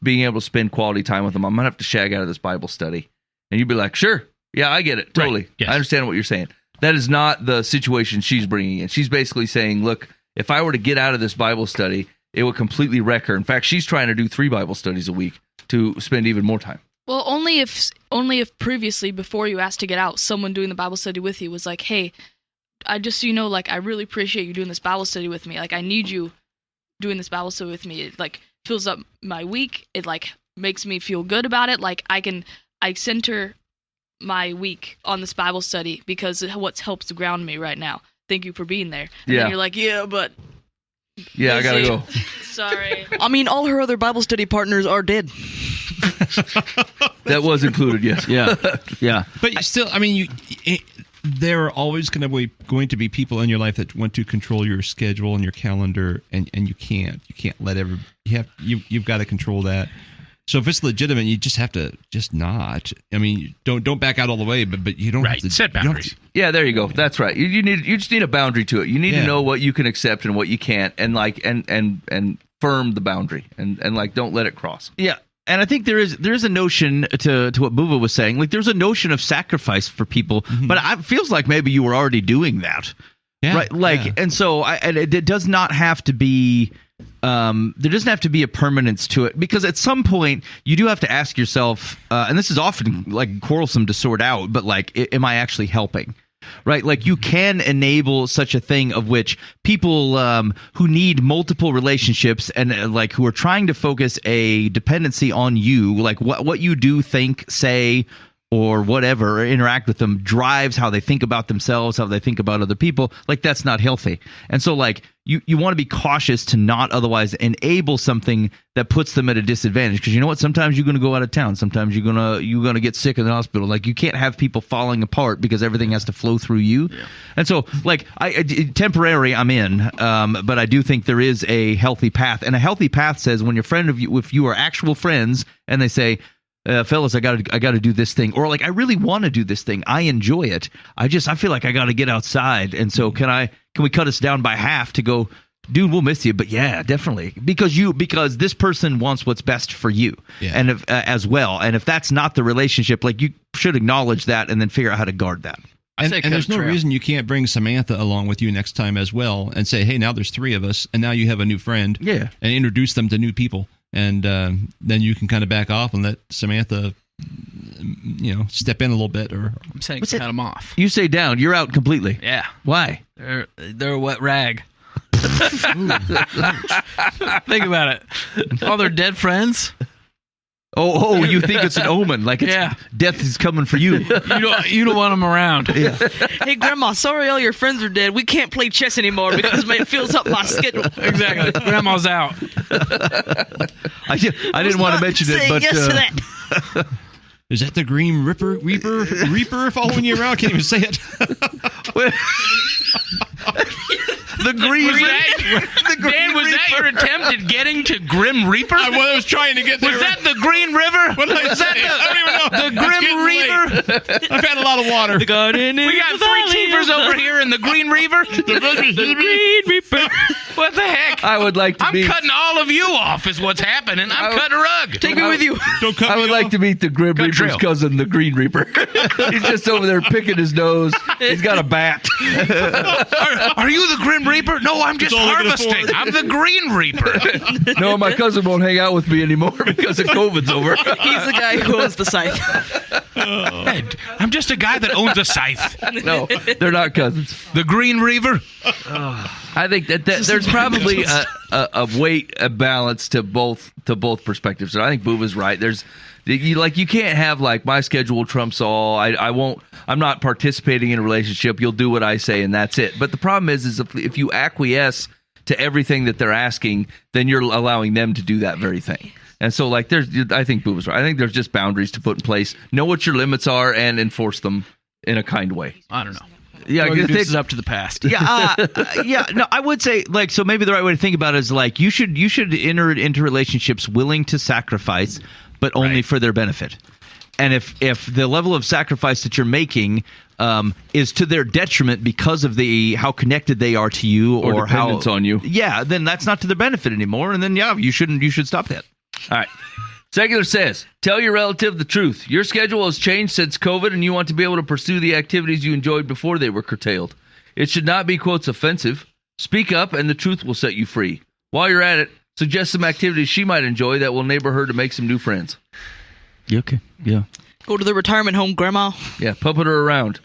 being able to spend quality time with them. I'm going to have to shag out of this Bible study." And you'd be like, "Sure. Yeah, I get it. Totally. Right. Yes. I understand what you're saying." That is not the situation she's bringing in. She's basically saying, look, if I were to get out of this Bible study, it would completely wreck her. In fact, she's trying to do 3 Bible studies a week to spend even more time. Well, only if previously, before you asked to get out, someone doing the Bible study with you was like, "Hey, I just so you know, like I really appreciate you doing this Bible study with me. Like I need you doing this Bible study with me. It like fills up my week. It like makes me feel good about it. Like I center my week on this Bible study because it what helps ground me right now. Thank you for being there." And then you're like, "Yeah, but I gotta go." Sorry. I mean, all her other Bible study partners are dead. That was included, yes. Yeah. But still, I mean, there are always going to be people in your life that want to control your schedule and your calendar, and you can't let you've got to control that. So if it's legitimate, you just have to not. I mean, don't back out all the way, but you don't have to set boundaries. Yeah, there you go. That's right. You just need a boundary to it. You need to know what you can accept and what you can't, and like and firm the boundary and like don't let it cross. Yeah. And I think there is a notion to what Buva was saying. Like there's a notion of sacrifice for people, but it feels like maybe you were already doing that, right? Like, and so it does not have to be. There doesn't have to be a permanence to it because at some point you do have to ask yourself, and this is often like quarrelsome to sort out, but like, am I actually helping? Right, like you can enable such a thing of which people who need multiple relationships and like who are trying to focus a dependency on you, like what you do, think, say, or whatever, or interact with them drives how they think about themselves, how they think about other people. Like that's not healthy. And so like you want to be cautious to not otherwise enable something that puts them at a disadvantage, because you know what, sometimes you're going to go out of town, sometimes you're going to get sick in the hospital. Like you can't have people falling apart because everything has to flow through you. And so like temporary I'm in, but I do think there is a healthy path, and a healthy path says when your friend of you, if you are actual friends and they say, fellas, I got to do this thing, or like I really want to do this thing, I enjoy it, I feel like I got to get outside, and so can we cut us down by half to go, dude, we'll miss you, but yeah, definitely, because this person wants what's best for you, and if, as well, and if that's not the relationship, like you should acknowledge that and then figure out how to guard that. And there's no reason you can't bring Samantha along with you next time as well, and say, hey, now there's 3 of us, and now you have a new friend, and introduce them to new people. And then you can kind of back off and let Samantha, step in a little bit. Or I'm saying cut them off. You say down, you're out completely. Yeah. Why? They're a wet rag. Think about it. All their dead friends. Oh, you think it's an omen, like death is coming for you. You don't want them around. Yeah. Hey, Grandma, sorry all your friends are dead. We can't play chess anymore because it fills up my schedule. Exactly. Grandma's out. I didn't want to mention it, but yes to that. Is that the Green Reaper following you around? I can't even say it. The Green Reaper. Dan, was that your attempt at getting to Grim Reaper? I was trying to get there. Was that the Green River? What did I say? I don't even know. The Grim Reaper? I've had a lot of water. We got 3 Teefers over here in the Green Reaver. The Green Reaper. What the heck? I would like to I'm cutting all of you off is what's happening. I'm cutting a rug. Take me with you. Don't cut I would like to meet the Grim Reaper's trail. cousin, the Green Reaper. He's just over there picking his nose. He's got a bat. Are you the Grim Reaper? No, I'm just all over the harvesting. forest. I'm the Green Reaper. No, my cousin won't hang out with me anymore because of COVID's over. He's the guy who owns the scythe. Hey, I'm just a guy that owns a scythe. No, they're not cousins. The Green Reaver. I think that there's probably a balance to both perspectives. So I think Boova's right. You can't have like my schedule trumps all. I'm not participating in a relationship. You'll do what I say and that's it. But the problem is if you acquiesce to everything that they're asking, then you're allowing them to do that very thing. And so like I think Boova's right. I think there's just boundaries to put in place. Know what your limits are and enforce them in a kind way. I don't know. Yeah, this is up to the past. Yeah. No, I would say like so. Maybe the right way to think about it is like you should enter into relationships willing to sacrifice, but only for their benefit. And if the level of sacrifice that you're making is to their detriment because of how connected they are to you or dependence how on you, then that's not to their benefit anymore. And then you should stop that. All right. Secular says, tell your relative the truth. Your schedule has changed since COVID, and you want to be able to pursue the activities you enjoyed before they were curtailed. It should not be, quotes, offensive. Speak up, and the truth will set you free. While you're at it, suggest some activities she might enjoy that will enable her to make some new friends. Yeah, okay. Yeah. Go to the retirement home, Grandma. Yeah, puppet her around.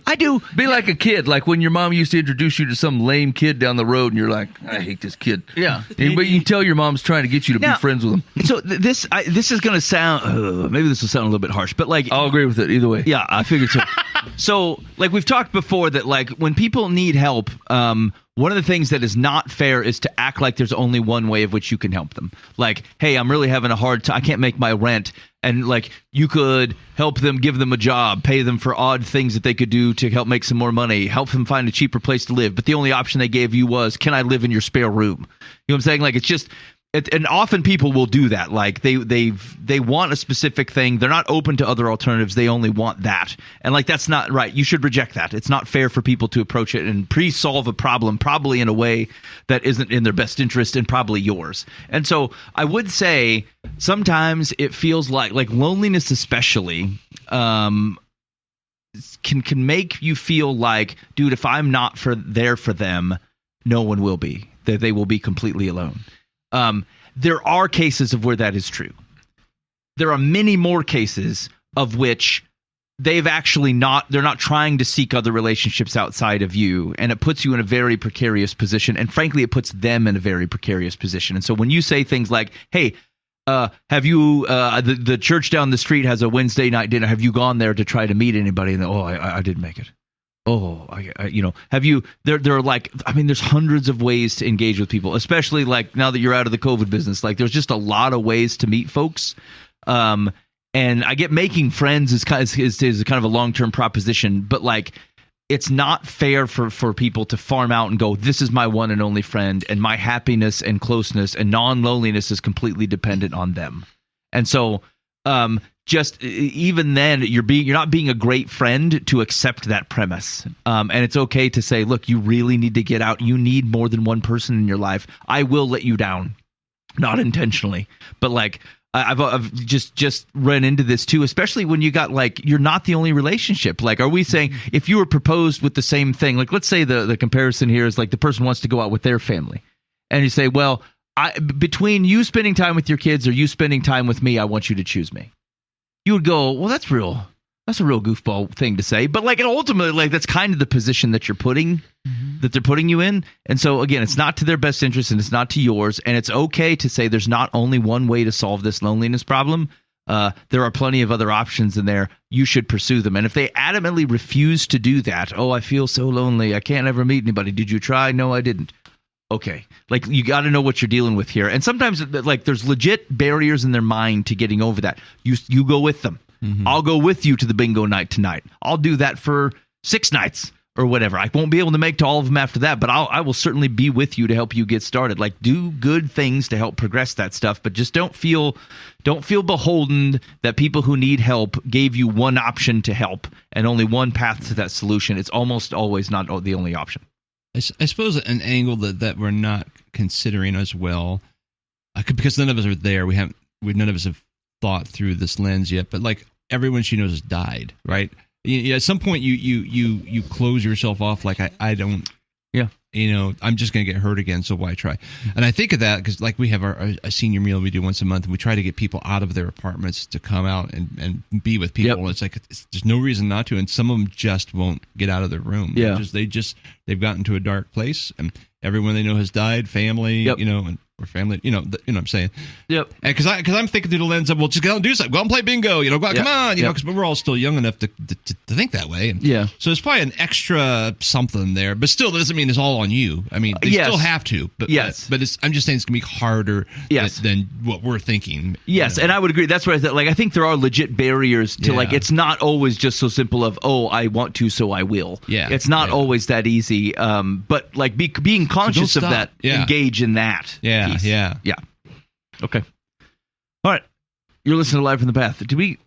I do. Be like a kid, like when your mom used to introduce you to some lame kid down the road, and you're like, I hate this kid. Yeah. But you can tell your mom's trying to get you to be friends with him. So this is going to sound, maybe this will sound a little bit harsh, but like. I'll agree with it either way. Yeah, I figured so. So, like we've talked before that like when people need help, one of the things that is not fair is to act like there's only one way of which you can help them. Like, hey, I'm really having a hard time. I can't make my rent. And like you could help them, give them a job, pay them for odd things that they could do to help make some more money, help them find a cheaper place to live. But the only option they gave you was, can I live in your spare room? You know what I'm saying? Like it's just and often people will do that. Like they want a specific thing. They're not open to other alternatives. They only want that. And like that's not right. You should reject that. It's not fair for people to approach it and pre-solve a problem probably in a way that isn't in their best interest and probably yours. And so I would say sometimes it feels like loneliness especially can make you feel like, dude, if I'm not there for them, no one will be. That they will be completely alone. There are cases of where that is true. There are many more cases of which they're not trying to seek other relationships outside of you, and it puts you in a very precarious position, and frankly it puts them in a very precarious position. And so when you say things like, hey, have you the church down the street has a Wednesday night dinner, have you gone there to try to meet anybody? And I didn't make it. Have you there are like, I mean, there's hundreds of ways to engage with people, especially like now that you're out of the COVID business. Like there's just a lot of ways to meet folks. And I get making friends is kind of a long-term proposition, but like it's not fair for people to farm out and go, this is my one and only friend, and my happiness and closeness and non-loneliness is completely dependent on them. And so just even then you're not being a great friend to accept that premise. And it's okay to say, look, you really need to get out. You need more than one person in your life. I will let you down, not intentionally, but like I've just run into this too, especially when you got like, you're not the only relationship. Like, are we saying if you were proposed with the same thing, like let's say the comparison here is like the person wants to go out with their family and you say, well, between you spending time with your kids or you spending time with me, I want you to choose me. You would go, well, that's a real goofball thing to say, but like, ultimately, like that's kind of the position that you're putting, that they're putting you in. And so again, it's not to their best interest and it's not to yours. And it's okay to say there's not only one way to solve this loneliness problem. There are plenty of other options in there. You should pursue them. And if they adamantly refuse to do that, oh, I feel so lonely, I can't ever meet anybody. Did you try? No, I didn't. Okay, like you got to know what you're dealing with here. And sometimes like there's legit barriers in their mind to getting over that. You go with them. I'll go with you to the bingo night tonight. I'll do that for 6 nights or whatever. I won't be able to make to all of them after that, but I will certainly be with you to help you get started. Like do good things to help progress that stuff, but just don't feel beholden that people who need help gave you one option to help and only one path to that solution. It's almost always not the only option. I suppose an angle that we're not considering as well, because none of us are there. None of us have thought through this lens yet. But like everyone she knows has died, right? At some point, you close yourself off. Like I don't. Yeah. I'm just going to get hurt again, so why try? And I think of that because, like, we have a senior meal we do once a month, and we try to get people out of their apartments to come out and be with people. And it's like there's no reason not to, and some of them just won't get out of their room. Yeah. They've gotten to a dark place, and everyone they know has died, family, or family, what I'm saying. Yep. And because I'm thinking through the lens of, well, just go out and do something. Go out and play bingo. Go out, come on, because we're all still young enough to think that way. And so there's probably an extra something there, but still, that doesn't mean it's all on you. I mean, they still have to. But I'm just saying it's gonna be harder than what we're thinking. Yes, and I would agree. That's what I thought. Like, I think there are legit barriers to like. It's not always just so simple of I want to, so I will. Yeah. It's not always that easy. But like being conscious of that, engage in that. Yeah. Piece. Yeah. Okay. All right. You're listening to Live from the Path. Did we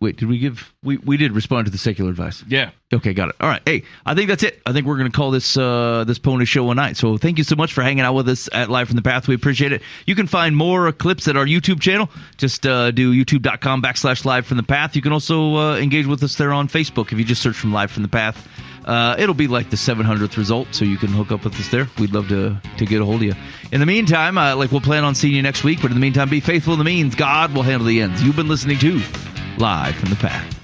did respond to the secular advice. Yeah. Okay, got it. All right. Hey, I think that's it. I think we're going to call this pony show a night. So thank you so much for hanging out with us at Live from the Path. We appreciate it. You can find more clips at our YouTube channel. Just do youtube.com/Live from the Path. You can also engage with us there on Facebook if you just search from Live from the Path. It'll be like the 700th result, so you can hook up with us there. We'd love to get a hold of you. In the meantime, we'll plan on seeing you next week, but in the meantime, be faithful in the means. God will handle the ends. You've been listening to Live from the Path.